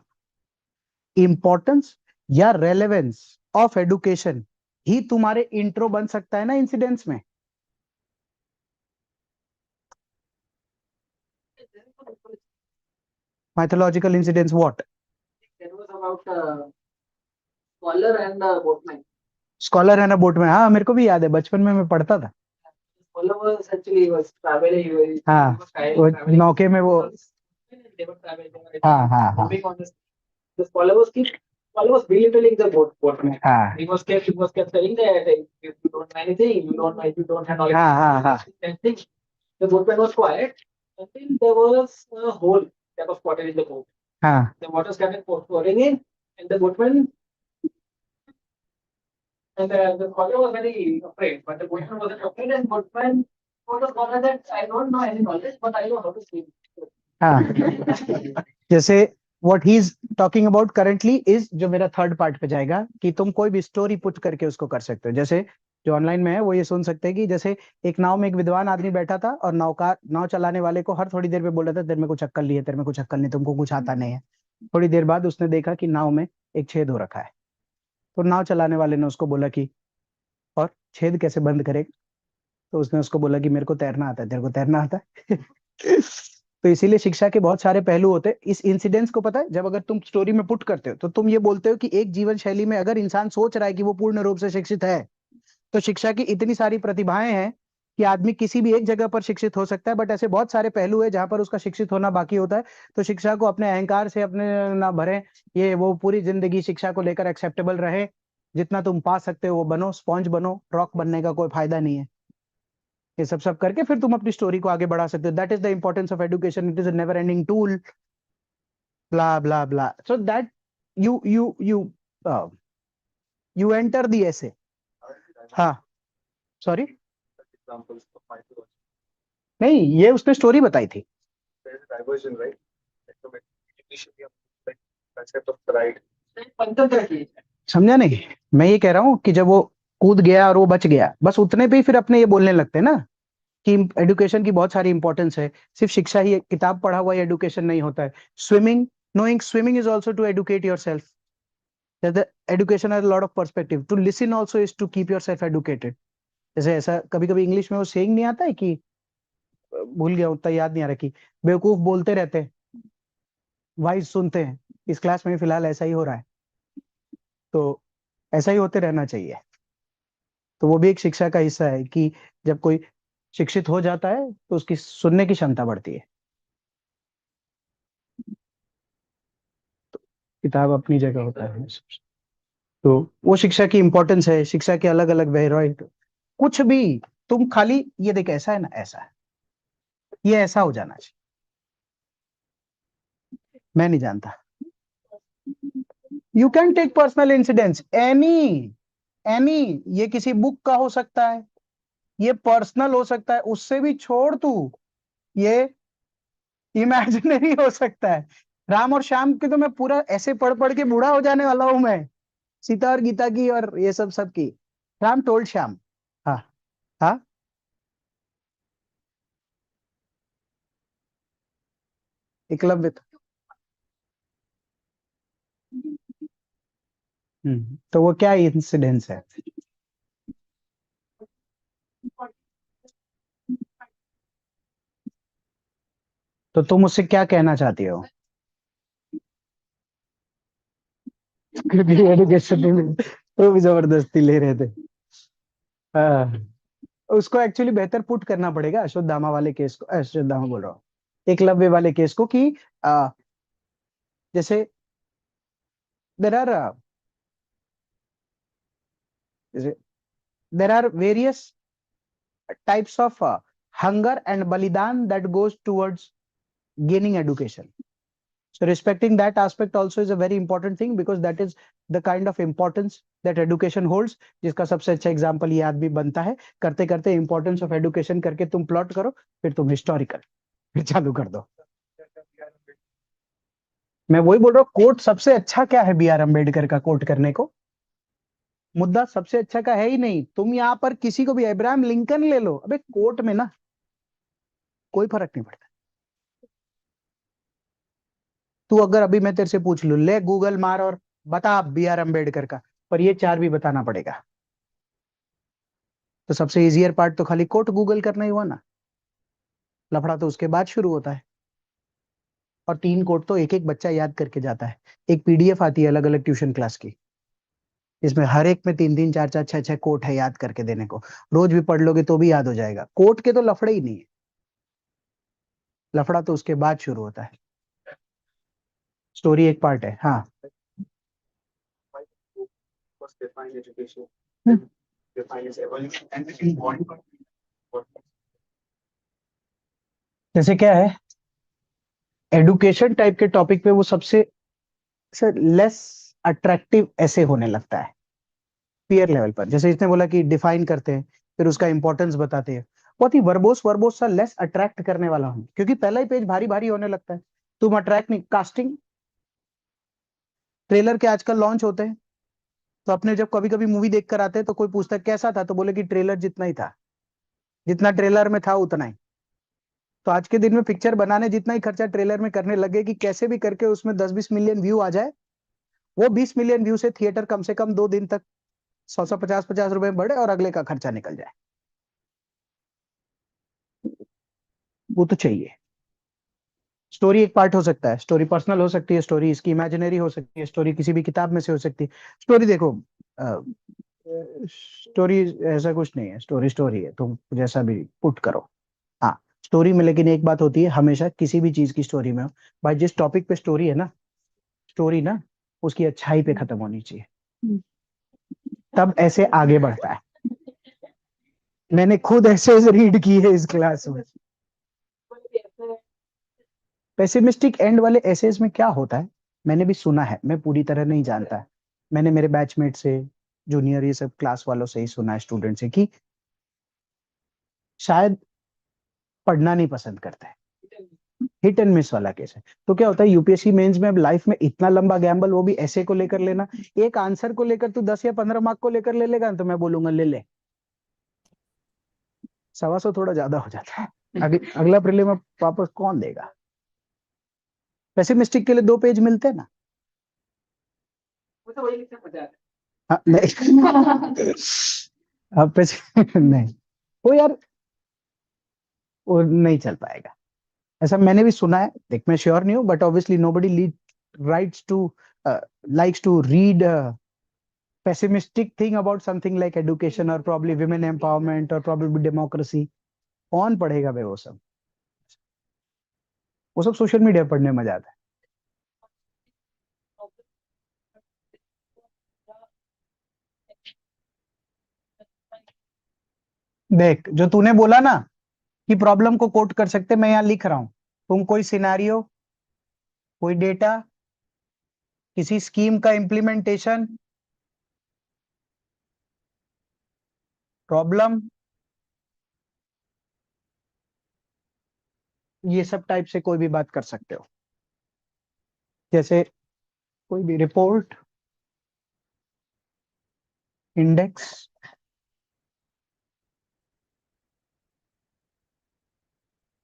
इंपॉर्टेंस या रेलेवेंस ऑफ एडुकेशन ही तुम्हारे इंट्रो बन सकता है ना इंसिडेंट्स में। Mythological incidents what? There was about a scholar and a boatman. Scholar है ना बोट में, हाँ मेरे को भी याद है, बचपन में मैं पढ़ता था। Scholar was actually was traveling. हाँ, वो नौके में वो, They were traveling. हाँ हाँ हाँ Moving on this, the scholar was belittling the boatman. हाँ He was kept saying that if you don't know anything, if you don't have knowledge. हाँ And thing. The boatman was quiet until there was a hole that was spotted in the boat. हाँ The water started pouring in, and the boatman. And the scholar was very afraid, but the boatman wasn't afraid, and boatman told the scholar that I don't know any knowledge, but I know how to swim. हाँ। जैसे what he is talking about currently is जो मेरा थर्ड पार्ट पे जाएगा कि तुम कोई भी स्टोरी पुट करके उसको कर सकते हो। जैसे जो ऑनलाइन में है वो ये सुन सकते हैं कि जैसे एक नाव में एक विद्वान आदमी बैठा था और नाव चलाने वाले को हर थोड़ी देर में बोल रहा था तेरे में कुछ अक्कल नहीं है, तेरे में कुछ अक्कल नहीं, तुमको कुछ आता नहीं है। थोड़ी देर बाद उसने देखा कि नाव में एक छेद हो रखा है, तो नाव चलाने वाले ने उसको बोला कि और छेद कैसे बंद करेगा? तो उसने उसको बोला कि मेरे को तैरना आता है, तेरे को तैरना आता है? तो इसीलिए शिक्षा के बहुत सारे पहलू होते हैं। इस इंसिडेंस को पता है, जब अगर तुम स्टोरी में पुट करते हो तो तुम ये बोलते हो कि एक जीवन शैली में अगर इंसान सोच रहा है कि वो पूर्ण रूप से शिक्षित है, तो शिक्षा की इतनी सारी प्रतिभाएं हैं कि आदमी किसी भी एक जगह पर शिक्षित हो सकता है, बट ऐसे बहुत सारे पहलू है जहां पर उसका शिक्षित होना बाकी होता है। तो शिक्षा को अपने अहंकार से अपने ना भरे, ये वो पूरी जिंदगी शिक्षा को लेकर एक्सेप्टेबल रहे, जितना तुम पा सकते हो वो बनो, स्पॉन्ज बनो, रॉक बनने का कोई फायदा नहीं है। ये सब करके फिर तुम अपनी स्टोरी को आगे बढ़ा सकते हो। That is the importance of education, it is a never ending tool, blah blah blah, so that you you enter the essay. हाँ, सॉरी, नहीं ये उसने स्टोरी बताई थी। diversion, right? Like the concept of right. Panchatantra की समझा नहीं? मैं ये कह रहा हूँ कि जब वो कूद गया और वो बच गया, बस उतने पे ही फिर अपने ये बोलने लगते हैं ना कि एडुकेशन की बहुत सारी इंपॉर्टेंस है। सिर्फ शिक्षा ही, किताब पढ़ा हुआ एडुकेशन नहीं होता है। Swimming, knowing swimming is also to educate yourself. That the education has a lot of perspective. To listen also is to keep yourself educated. जैसे ऐसा कभी कभी इंग्लिश में वो सेइंग नहीं आता है कि भूल गया, उतना याद नहीं आ रहा, कि बेवकूफ बोलते रहते हैं, वाइज सुनते हैं। इस क्लास में फिलहाल ऐसा ही हो रहा है, तो ऐसा ही होते रहना चाहिए। तो वो भी एक शिक्षा का हिस्सा है कि जब कोई शिक्षित हो जाता है तो उसकी सुनने की क्षमता बढ़ती है। किताब अपनी जगह होता है, तो वो शिक्षा की इंपॉर्टेंस है। शिक्षा के अलग अलग वेराइटी, कुछ भी तुम खाली ये देख, ऐसा है ना, ऐसा है, ये ऐसा हो जाना चाहिए, मैं नहीं जानता। You can take personal incidents, any, ये किसी बुक का हो सकता है, ये पर्सनल हो सकता है, उससे भी छोड़ तू, ये इमेजिनरी हो सकता है। राम और श्याम की तो मैं पूरा ऐसे पढ़ पढ़ के बूढ़ा हो जाने वाला हूं मैं, सीता और गीता की और ये सब की। राम टोल्ड श्याम, हाँ हाँ, एकलव्य तो वो क्या इंसिडेंस है? तो तुम उससे क्या कहना चाहती हो? क्योंकि एडुकेशन नहीं मिलती, तो भी जबरदस्ती ले रहे थे। हाँ, उसको एक्चुअली बेहतर पुट करना पड़ेगा अश्वत्थामा वाले केस को, अश्वत्थामा बोल रहा हूँ, एकलव्य वाले केस को, कि जैसे there are various types of hunger and balidan that goes towards gaining education. So respecting that aspect also is a very important thing, because that is the kind of importance that education holds, जिसका सबसे अच्छा एग्जांपल ये आदमी बनता है। करते करते इंपॉर्टेंस ऑफ एडुकेशन करके तुम प्लॉट करो, फिर तुम हिस्टोरिकल फिर चालू कर दो। मैं वही बोल रहा हूँ, कोट सबसे अच्छा क्या है बी आर अम्बेडकर का कोट करने को? मुद्दा सबसे अच्छा का है ही नहीं। तुम यहाँ पर किसी को भी, अब्राहम लिंकन ले लो, अबे कोर्ट में ना कोई फर्क नहीं पड़ता। तू अगर अभी मैं तेरे से पूछ लूं, ले गूगल मार और बता बी आर अम्बेडकर का, पर ये चार भी बताना पड़ेगा। तो सबसे इजियर पार्ट तो खाली कोट गूगल करना ही हुआ ना, लफड़ा तो उसके बाद शुरू होता है। और 3 कोट तो एक एक बच्चा याद करके जाता है। एक पीडीएफ आती है अलग अलग ट्यूशन क्लास की, इसमें हर एक में 3 3 4 4 6 6 कोट है याद करके देने को। रोज भी पढ़ लोगे तो भी याद हो जाएगा। कोट के तो लफड़े ही नहीं है, लफड़ा तो उसके बाद शुरू होता है। स्टोरी एक पार्ट है, हाँ। Was define education. Hmm. Define its evolution and the important. जैसे क्या है, एडुकेशन टाइप के टॉपिक पे वो सबसे लेस अट्रैक्टिव ऐसे होने लगता है पीयर लेवल पर। जैसे इसने बोला कि डिफाइन करते हैं, फिर उसका इंपॉर्टेंस बताते हैं, बहुत ही वर्बोस वर्बोस सा लेस अट्रैक्ट करने वाला हूँ, क्योंकि पहला ही पेज भारी भारी होने लगता है। तुम अट्रैक्ट नहीं। कास्टिंग ट्रेलर के आजकल लॉन्च होते हैं, तो अपने जब कभी कभी मूवी देख कर आते हैं तो कोई पूछता है कैसा था, तो बोले कि ट्रेलर जितना ही था, जितना ट्रेलर में था उतना ही। तो आज के दिन में पिक्चर बनाने जितना ही खर्चा ट्रेलर में करने लगे कि कैसे भी करके उसमें 10-20 मिलियन व्यू आ जाए, वो 20 मिलियन व्यू से थिएटर कम से कम 2 दिन तक 100 50 रुपए बढ़े और अगले का खर्चा निकल जाए। वो तो चाहिए। स्टोरी एक पार्ट हो सकता है, स्टोरी पर्सनल हो सकती है, स्टोरी इसकी इमेजिनरी हो सकती है, स्टोरी किसी भी किताब में से हो सकती है। स्टोरी देखो, स्टोरी ऐसा कुछ नहीं है, स्टोरी स्टोरी है, तुम जैसा भी पुट करो। हाँ, स्टोरी में लेकिन एक बात होती है, हमेशा किसी भी चीज की स्टोरी में हो, भाई जिस टॉपिक पे स्टोरी है ना, स्टोरी ना उसकी अच्छाई पे खत्म होनी चाहिए, तब ऐसे आगे बढ़ता है। मैंने खुद ऐसे रीड की है इस क्लास में। पेसिमिस्टिक एंड वाले एसेज में क्या होता है, मैंने भी सुना है, मैं पूरी तरह नहीं जानता है। मैंने मेरे बैचमेट से, जूनियर ये सब क्लास वालों से ही सुना है, स्टूडेंट से, कि शायद पढ़ना नहीं पसंद करते हैं। हिट एंड मिस वाला केस है। तो क्या होता है यूपीएससी मेंस में अब लाइफ में इतना लंबा गैम्बल, वो भी ऐसे को लेकर लेना, एक आंसर को लेकर तू 10 या 15 मार्क को लेकर ले लेगा तो मैं बोलूंगा ले ले, 125 थोड़ा ज्यादा हो जाता है। अगला प्रीलिम में वापस कौन देगा? पेसिमिस्टिक के लिए 2 पेज मिलते हैं ना। वो तो वही लिखना मजा आता हाँ, नहीं अब नहीं, वो यार वो नहीं चल पाएगा, ऐसा मैंने भी सुना है। देख मैं श्योर नहीं हूँ, but obviously nobody lead rights to likes to read pessimistic thing about something like education or probably women empowerment or probably democracy. कौन पढ़ेगा भाई वो सब? वो सब सोशल मीडिया पढ़ने में मजा आता है। देख जो तूने बोला ना कि प्रॉब्लम को कोट कर सकते, मैं यहाँ लिख रहा हूँ, तुम कोई सिनारियो, कोई डेटा, किसी स्कीम का इम्प्लीमेंटेशन, प्रॉब्लम, ये सब टाइप से कोई भी बात कर सकते हो। जैसे कोई भी रिपोर्ट, इंडेक्स,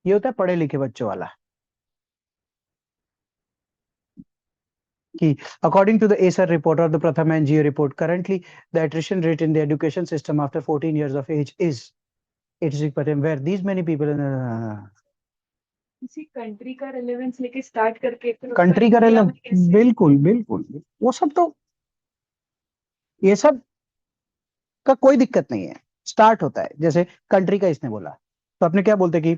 ये होता है पढ़े लिखे बच्चों वाला कि according to the ASER report और the Pratham NGO report, currently the attrition rate in the education system after 14 years of age is 86%, where these many people किसी कंट्री का रेलेवेंस लेके स्टार्ट करके फिर कंट्री का बिल्कुल बिल्कुल, वो सब तो, ये सब का कोई दिक्कत नहीं है, स्टार्ट होता है। जैसे कंट्री का इसने बोला, तो आपने क्या बोलते कि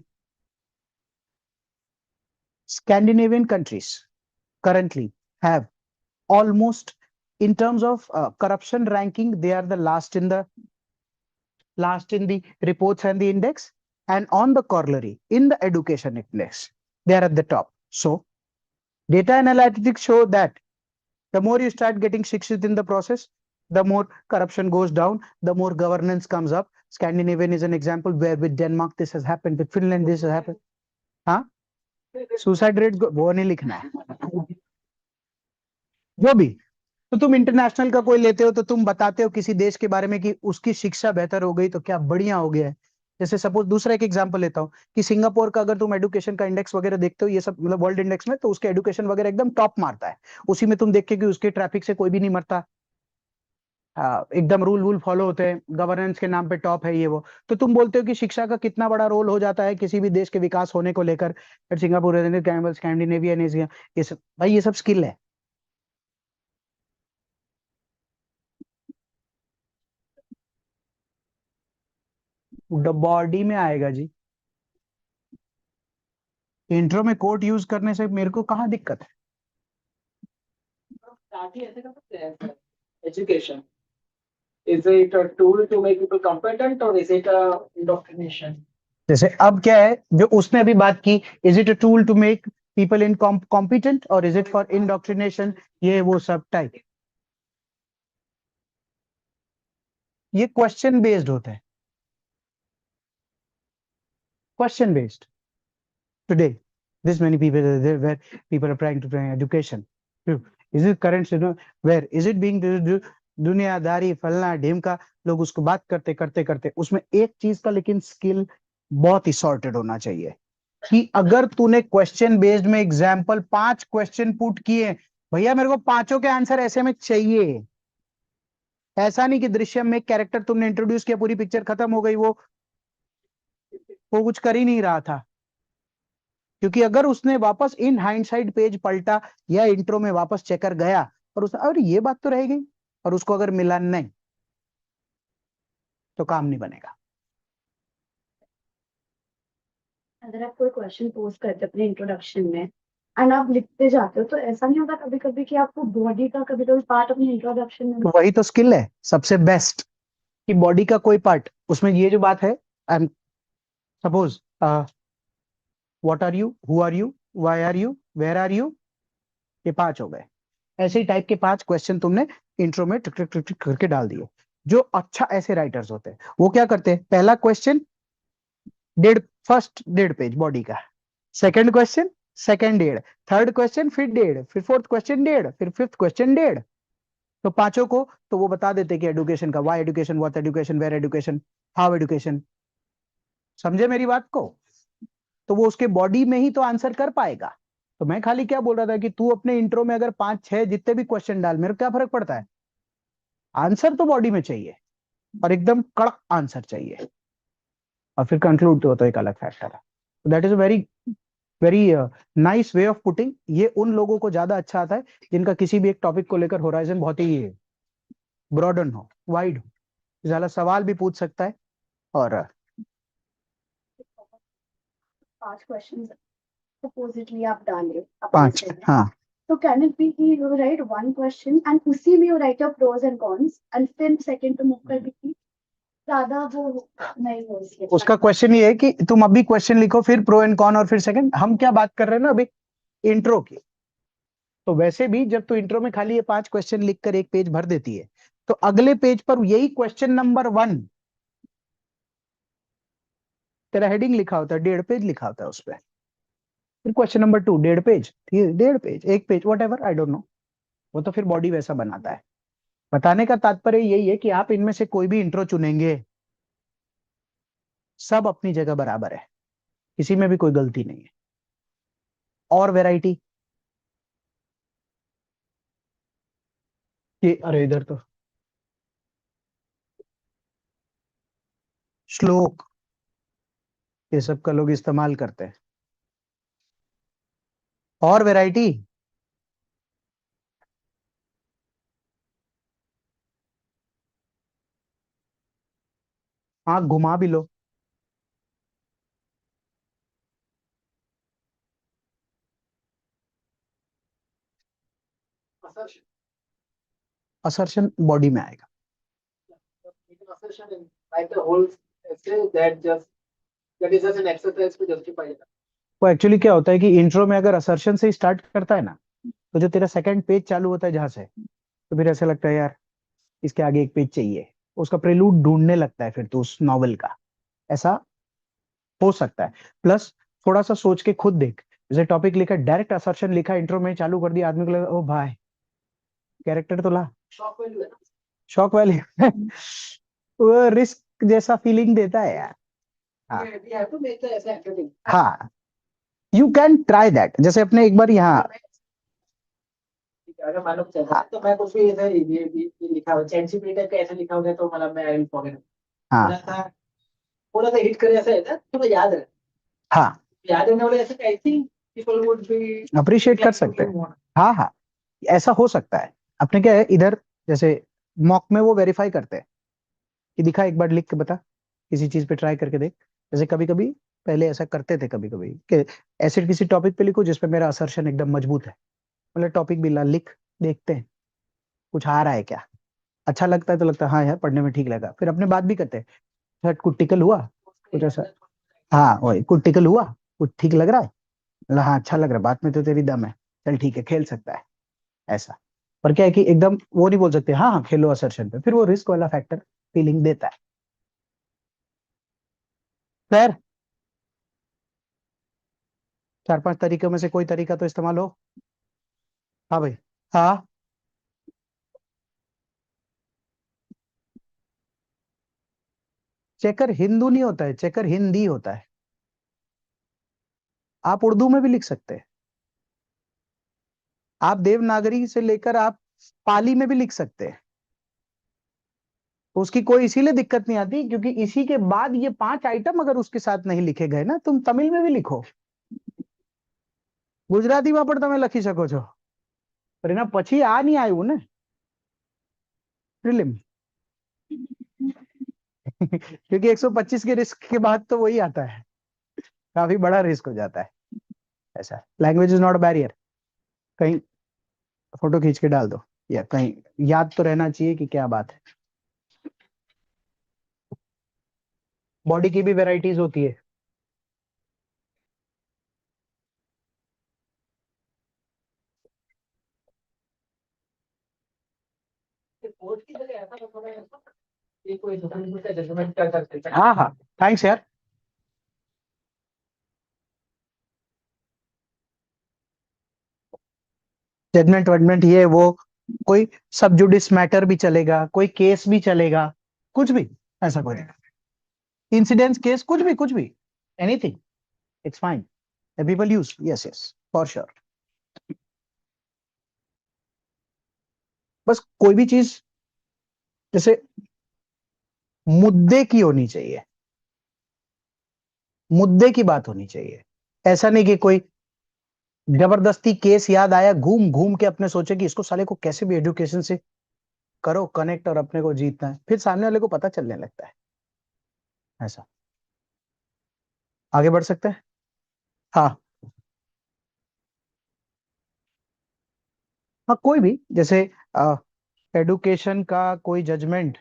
Scandinavian countries currently have almost, in terms of corruption ranking, they are the last in the reports and the index, and on the corollary in the education index they are at the top. So data analytics show that the more you start getting shikshit in the process, the more corruption goes down, the more governance comes up. Scandinavian is an example, where with Denmark this has happened, with Finland this has happened. हाँ, सुसाइड रेट वो नहीं लिखना है, जो भी। तो तुम इंटरनेशनल का कोई लेते हो तो तुम बताते हो किसी देश के बारे में कि उसकी शिक्षा बेहतर हो गई तो क्या बढ़िया हो गया है। जैसे सपोज दूसरा एक एग्जांपल लेता हूँ कि सिंगापुर का अगर तुम एजुकेशन का इंडेक्स वगैरह देखते हो, ये सब मतलब वर्ल्ड इंडेक्स में, तो उसके एजुकेशन वगैरह एकदम टॉप मारता है। उसी में तुम देख के कि उसके ट्रैफिक से कोई भी नहीं मरता, एकदम रूल फॉलो होते हैं, गवर्नेंस के नाम पे टॉप है ये वो। तो तुम बोलते हो कि शिक्षा का कितना बड़ा रोल हो जाता है किसी भी देश के विकास होने को लेकर। सिंगापुर, स्कैंडिनेवियन, एशिया, ये सब भाई ये सब स्किल है। बॉडी में आएगा जी, इंट्रो में कोट यूज करने से मेरे को कहाँ दिक्कत है? है। Education. Is it a tool to make people competent or is it a indoctrination? जैसे अब क्या है जो उसने अभी बात की, is it a tool to make people incompetent और इज इट फॉर इंडोक्ट्रिनेशन, ये वो सब टाइप, ये क्वेश्चन बेस्ड होता है, question based. Today this many people are there where people are trying to bring education, is it current, where is it being दुनियादारी फलना ढीमका, लोग उसको बात करते करते करते उसमें एक चीज का लेकिन स्किल बहुत ही सॉर्टेड होना चाहिए कि अगर तूने क्वेश्चन बेस्ड में एग्जाम्पल 5 क्वेश्चन पुट किए, भैया मेरे को 5 के आंसर ऐसे में चाहिए। ऐसा नहीं कि दृश्यम में कैरेक्टर तुमने इंट्रोड्यूस किया, पूरी पिक्चर खत्म हो गई, वो कुछ कर ही नहीं रहा था। क्योंकि अगर उसने वापस इन हाइंडसाइड पेज पलटा या इंट्रो में वापस चेकर गया और उसने अरे ये बात तो रह गई, और उसको अगर मिला नहीं तो काम नहीं बनेगा। अगर आप कोई क्वेश्चन पोज करते अपने इंट्रोडक्शन में एंड आप लिखते जाते हो, तो ऐसा नहीं होता कभी कभी कि आपको बॉडी का कभी कभी पार्ट अपने इंट्रोडक्शन में तो वही तो स्किल है सबसे बेस्ट कि बॉडी का कोई पार्ट उसमें, ये जो बात है, I am suppose what are you, who are you, why are you, where are you, ये 5 हो गए। ऐसे ही टाइप के 5 क्वेश्चन तुमने इंट्रो में टिक टिक टिक टिक करके डाल दिए। जो अच्छा ऐसे राइटर्स होते हैं वो क्या करते हैं, पहला क्वेश्चन फर्स्ट 1.5 पेज बॉडी का, second question second 1.5, third question फिर 1.5, फिर फोर्थ क्वेश्चन 1.5, फिर फिफ्थ क्वेश्चन 1.5। तो पांचों को तो वो बता देते कि एडुकेशन का why education, what education, where education, how education. समझे मेरी बात को? तो वो उसके बॉडी में ही तो आंसर कर पाएगा। तो मैं खाली क्या बोल रहा था कि तू अपने इंट्रो में अगर 5-6 जितने भी क्वेश्चन डाल, मेरे को क्या फर्क पड़ता है, आंसर तो बॉडी में चाहिए और एकदम कड़क आंसर चाहिए, और फिर कंक्लूड तो एक अलग फैक्टर है। That is a very very nice way of putting. ये उन लोगों को ज्यादा अच्छा आता है जिनका किसी भी एक टॉपिक को लेकर होराइजन बहुत ही ब्रॉडन हो, वाइड हो, ज्यादा सवाल भी पूछ सकता है। और 5 क्वेश्चंस सपोजिटली आप डाले अपने 5, से में, हाँ तो कैन इट बी कि यू राइट 1 क्वेश्चन एंड उसी में you right your pros and cons and फिर सेकंड पे मूव कर दी, ज्यादा वो नहीं हो इसलिए उसका क्वेश्चन ये है कि तुम अभी क्वेश्चन लिखो, फिर प्रो एंड कॉन, और फिर सेकंड। हम क्या बात कर रहे हैं ना अभी, इंट्रो की। तो वैसे भी जब तू इंट्रो में खाली ये 5 क्वेश्चन लिखकर एक पेज भर देती है, तो अगले पेज पर यही क्वेश्चन नंबर 1 तेरा हेडिंग लिखा होता है, 1.5 पेज लिखा होता है उस पर। फिर question number 2 1.5 page, 1.5 page, 1 page, what ever, I don't know. वो तो फिर बॉडी वैसा बनाता है। बताने का तात्पर्य यही है कि आप इनमें से कोई भी इंट्रो चुनेंगे, सब अपनी जगह बराबर है, किसी में भी कोई गलती नहीं है। और वैरायटी ये, अरे इधर तो श्लोक, ये सब का लोग इस्तेमाल करते हैं। और वैरायटी, आंख घुमा भी लो, Assertion. असर्शन बॉडी में आएगा। Assertion in like the whole essay that is just an exercise to justify it. वो एक्चुअली क्या होता है कि इंट्रो में अगर असर्शन से स्टार्ट करता है ना, तो जो तेरा सेकंड पेज चालू होता है जहां से, तो फिर ऐसा लगता है यार इसके आगे एक पेज चाहिए, उसका प्रेलूड ढूंढने लगता है फिर तो उस नॉवेल का। ऐसा हो सकता है। प्लस थोड़ा सा सोच के खुद देख, जैसे टॉपिक लिखा, डायरेक्ट असर्शन लिखा, इंट्रो में चालू कर दिया, आदमी को लगा ओ भाई कैरेक्टर तो ला, Shock value है ना? शॉक वाली वो रिस्क जैसा फीलिंग देता है यार। हाँ We have to make the essay academic. हाँ, यू कैन ट्राई दैट। जैसे अपने एक बार यहाँ, अगर मालूम चला तो मैं कुछ भी ऐसे ये लिखा हुआ ChatGPT टाइप का ऐसे लिखा होगा तो मतलब मैं आई विल फॉरगेट। हाँ थोड़ा सा हिट करे ऐसा है तो मुझे याद है, हाँ याद रहने वाले ऐसे I think people would be appreciate कर सकते हैं। हाँ हाँ, ऐसा हो सकता है। अपने क्या है इधर, जैसे मॉक में वो वेरीफाई करते हैं कि दिखा एक बार लिख के बता, किसी चीज पे ट्राई करके देख। जैसे कभी कभी पहले ऐसा करते थे कभी कभी कि ऐसे किसी टॉपिक पे लिखो जिसपे मेरा असर्शन एकदम मजबूत है, मतलब टॉपिक भी ला लिख, देखते हैं कुछ आ रहा है क्या। अच्छा लगता है तो लगता है हाँ यार पढ़ने में ठीक लगा, फिर अपने बात भी करते हैं, "सर, कुछ टिकल हुआ, कुछ ऐसा, हाँ वही कुछ टिकल हुआ, कुछ ठीक लग रहा है, मतलब हाँ अच्छा लग रहा है, बात में तो तेरी दम है, चल ठीक है खेल सकता है ऐसा। पर क्या है कि एकदम वो नहीं बोल सकते हाँ हाँ खेलो असर्शन पे, फिर वो रिस्क वाला फैक्टर फीलिंग देता है। खैर 4-5 तरीकों में से कोई तरीका तो इस्तेमाल हो। हाँ भाई, हाँ चेकर हिंदू नहीं होता है, चेकर हिंदी होता है। आप उर्दू में भी लिख सकते हैं, आप देवनागरी से लेकर आप पाली में भी लिख सकते हैं, उसकी कोई इसीलिए दिक्कत नहीं आती क्योंकि इसी के बाद ये 5 आइटम अगर उसके साथ नहीं लिखे गए ना, तुम तमिल में भी लिखो, गुजराती में પણ તમે લખી શકો છો, पर એના પછી આ नहीं આવ્યું ને प्रीलिम। क्योंकि 125 के रिस्क के बाद तो वही आता है, काफी बड़ा रिस्क हो जाता है। ऐसा language is not a barrier. कहीं फोटो खींच के डाल दो, या कहीं याद तो रहना चाहिए कि क्या बात है। बॉडी की भी वेराइटीज होती है। कोर्ट की जगह ऐसा मतलब है कि कोई सुप्रीम कोर्ट का जजमेंट कर सकते हैं। हाँ हाँ थैंक्स यार। जजमेंट वजमेंट ये वो, कोई सब जुडिस मैटर भी चलेगा, कोई केस भी चलेगा, कुछ भी, ऐसा कोई इंसिडेंस केस, कुछ भी, anything, it's fine, people use, yes yes, for sure. बस कोई भी चीज जैसे मुद्दे की होनी चाहिए, मुद्दे की बात होनी चाहिए। ऐसा नहीं कि कोई जबरदस्ती केस याद आया, घूम घूम के अपने सोचे कि इसको साले को कैसे भी एजुकेशन से करो कनेक्ट और अपने को जीतना है, फिर सामने वाले को पता चलने लगता है। ऐसा आगे बढ़ सकते हैं। हाँ हाँ, कोई भी, जैसे एडुकेशन का कोई जजमेंट,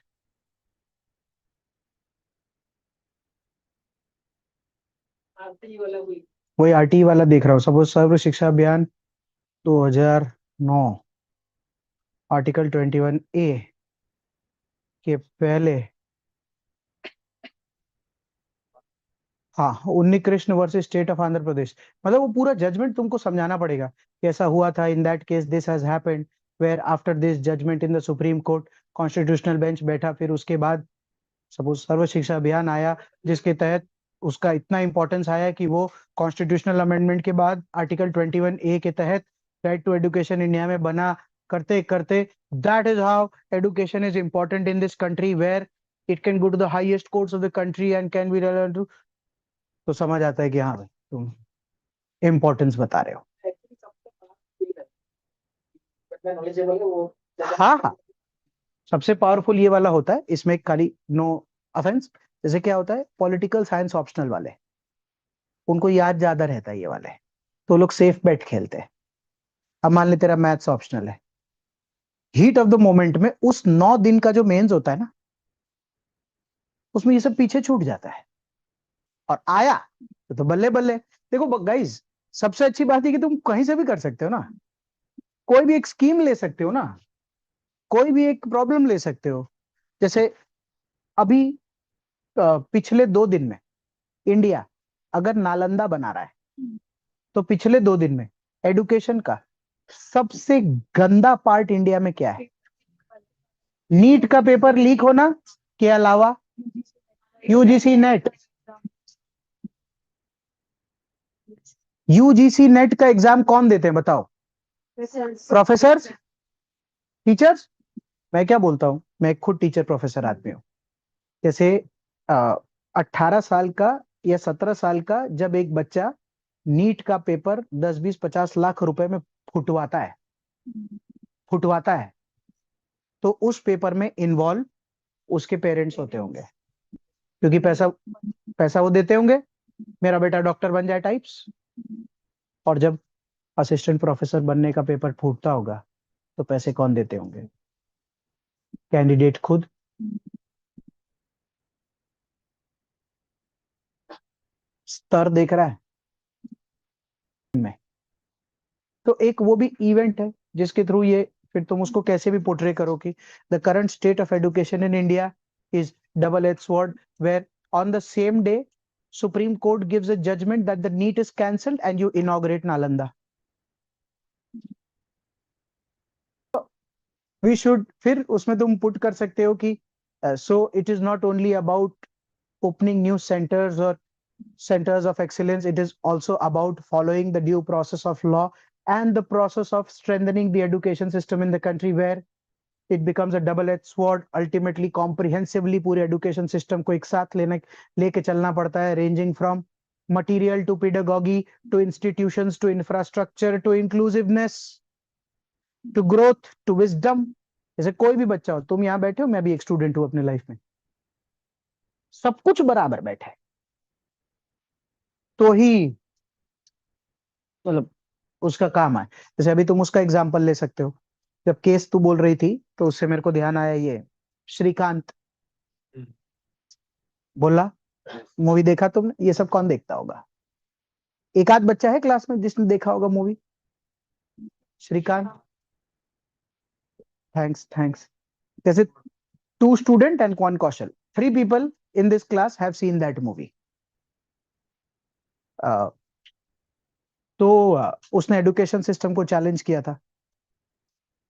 आरटी वाला हुई। वही आरटीई वाला देख रहा हूँ, सपोज सर्व शिक्षा अभियान 2009, आर्टिकल 21A के पहले, हाँ, Unnikrishnan versus state of Andhra Pradesh, मतलब वो पूरा जजमेंट तुमको समझाना पड़ेगा कि ऐसा हुआ था, in that case this has happened, where after this judgment in the Supreme Court constitutional bench बैठा, फिर उसके बाद सपोज सर्व शिक्षा अभियान आया, जिसके तहत उसका इतना इंपॉर्टेंस आया कि वो कॉन्स्टिट्यूशनल अमेंडमेंट के बाद आर्टिकल 21A के तहत राइट टू एजुकेशन इंडिया में बना, करते करते that is how education is important in this country, where it can go to the highest courts of the country and can be relevant to, तो समझ आता है कि हाँ भाई तुम इम्पोर्टेंस बता रहे हो। Actually, सबसे best feel है, बट knowledgeable है वो हाँ हाँ, सबसे पावरफुल ये वाला होता है, इसमें खाली नो ऑफेंस, जैसे क्या होता है पॉलिटिकल साइंस ऑप्शनल वाले, उनको याद ज्यादा रहता है ये वाले, तो लोग सेफ बेट खेलते हैं। अब मान ले तेरा मैथ्स ऑप्शनल है, हीट ऑफ द मोमेंट में उस 9 दिन का जो मेंस होता है ना, उसमें ये सब पीछे छूट जाता है, और आया तो बल्ले बल्ले। देखो गाइस, सबसे अच्छी बात है कि तुम कहीं से भी कर सकते हो ना, कोई भी एक स्कीम ले सकते हो ना, कोई भी एक प्रॉब्लम ले सकते हो। जैसे अभी पिछले 2 दिन में इंडिया अगर नालंदा बना रहा है, तो पिछले 2 दिन में एडुकेशन का सबसे गंदा पार्ट इंडिया में क्या है? नीट का पेपर लीक होना के अलावा यूजीसी नेट, यूजीसी नेट का एग्जाम कौन देते हैं बताओ? Professor, teachers. मैं क्या बोलता हूँ, मैं खुद टीचर प्रोफेसर आदमी हूँ। जैसे 18 साल का या 17 साल का जब एक बच्चा नीट का पेपर 10-20-50 लाख रुपए में फुटवाता है, फुटवाता है, तो उस पेपर में इन्वॉल्व उसके पेरेंट्स होते होंगे, क्योंकि पैसा पैसा वो देते होंगे, मेरा बेटा डॉक्टर बन जाए टाइप्स। और जब असिस्टेंट प्रोफेसर बनने का पेपर फूटता होगा, तो पैसे कौन देते होंगे? कैंडिडेट खुद। स्तर देख रहा है मैं, तो एक वो भी इवेंट है जिसके थ्रू ये, फिर तुम उसको कैसे भी पोर्ट्रे करो कि the current state of education in India is double edge sword, where on the same day Supreme Court gives a judgment that the NEET is cancelled and you inaugurate Nalanda. We should, फिर उसमें तुम पुट कर सकते हो कि so it is not only about opening new centers or centers of excellence, it is also about following the due process of law and the process of strengthening the education system in the country, where it becomes a double-edged sword, ultimately comprehensively पूरे education system को एक साथ लेके चलना पड़ता है, ranging from material to pedagogy to institutions to infrastructure to inclusiveness to growth to wisdom। जैसे कोई भी बच्चा हो, तुम यहाँ बैठे हो, मैं भी एक स्टूडेंट हूँ अपने लाइफ में, सब कुछ बराबर बैठा है, तो ही मतलब उसका काम है। जैसे अभी तुम उसका एग्जाम्पल ले सकते हो, जब केस तू बोल रही थी तो उससे मेरे को ध्यान आया, ये श्रीकांत बोला, मूवी देखा तुमने? ये सब कौन देखता होगा? एक आध बच्चा है क्लास में जिसने देखा होगा मूवी श्रीकांत? Thanks thanks. जैसे 2 student and 1 Kaushal, 3 people in this class have seen that movie. तो उसने एजुकेशन सिस्टम को चैलेंज किया था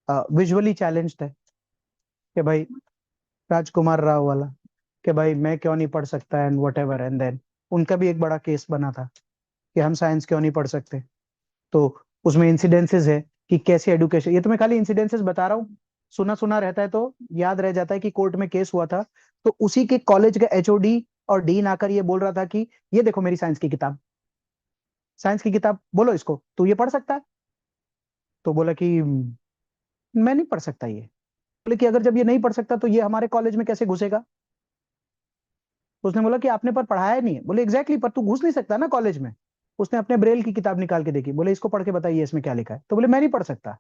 विजुअली चैलेंज थे कि भाई राजकुमार राव वाला, कि भाई मैं क्यों नहीं पढ़ सकता and whatever, and then उनका भी एक बड़ा केस बना था कि हम साइंस क्यों नहीं पढ़ सकते। तो उसमें इंसिडेंसेस है कि कैसे एडुकेशन, ये तो मैं खाली इंसिडेंसेस बता रहा हूँ, सुना सुना रहता है तो याद रह जाता है कि कोर्ट में केस हुआ था, तो उसी के कॉलेज का एचओडी और डीन आकर ये बोल रहा था कि ये देखो मेरी साइंस की किताब, साइंस की किताब बोलो इसको, तू ये पढ़ सकता है?" तो बोला कि मैं नहीं पढ़ सकता ये। बोले कि अगर जब ये नहीं पढ़ सकता तो ये हमारे कॉलेज में कैसे घुसेगा?" तो उसने बोला कि आपने पर पढ़ाया नहीं है। बोले एग्जैक्टली, पर तू घुस नहीं सकता ना कॉलेज में। उसने अपने ब्रेल की किताब निकाल के देखी, बोले इसको पढ़ के बताइए इसमें क्या लिखा है। तो बोले मैं नहीं पढ़ सकता।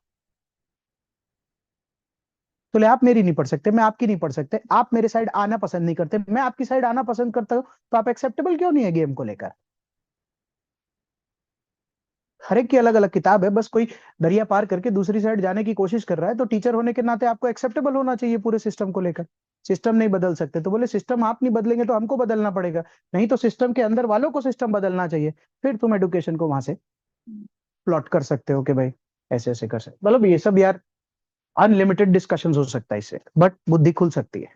तो बोले आप मेरी नहीं पढ़ सकते, मैं आपकी नहीं पढ़ सकते, आप मेरे साइड आना पसंद नहीं करते, मैं आपकी साइड आना पसंद करता हूँ, तो आप एक्सेप्टेबल क्यों नहीं है गेम को लेकर? हर एक की अलग अलग किताब है, बस कोई दरिया पार करके दूसरी साइड जाने की कोशिश कर रहा है, तो टीचर होने के नाते आपको एक्सेप्टेबल होना चाहिए पूरे सिस्टम को लेकर। सिस्टम नहीं बदल सकते, तो बोले सिस्टम आप नहीं बदलेंगे तो हमको बदलना पड़ेगा, नहीं तो सिस्टम के अंदर वालों को सिस्टम बदलना चाहिए, फिर तुम एडुकेशन को वहां से प्लॉट कर सकते हो कि भाई ऐसे ऐसे कर सकते। मतलब ये सब यार अनलिमिटेड डिस्कशंस हो सकता है इससे, बट बुद्धि खुल सकती है।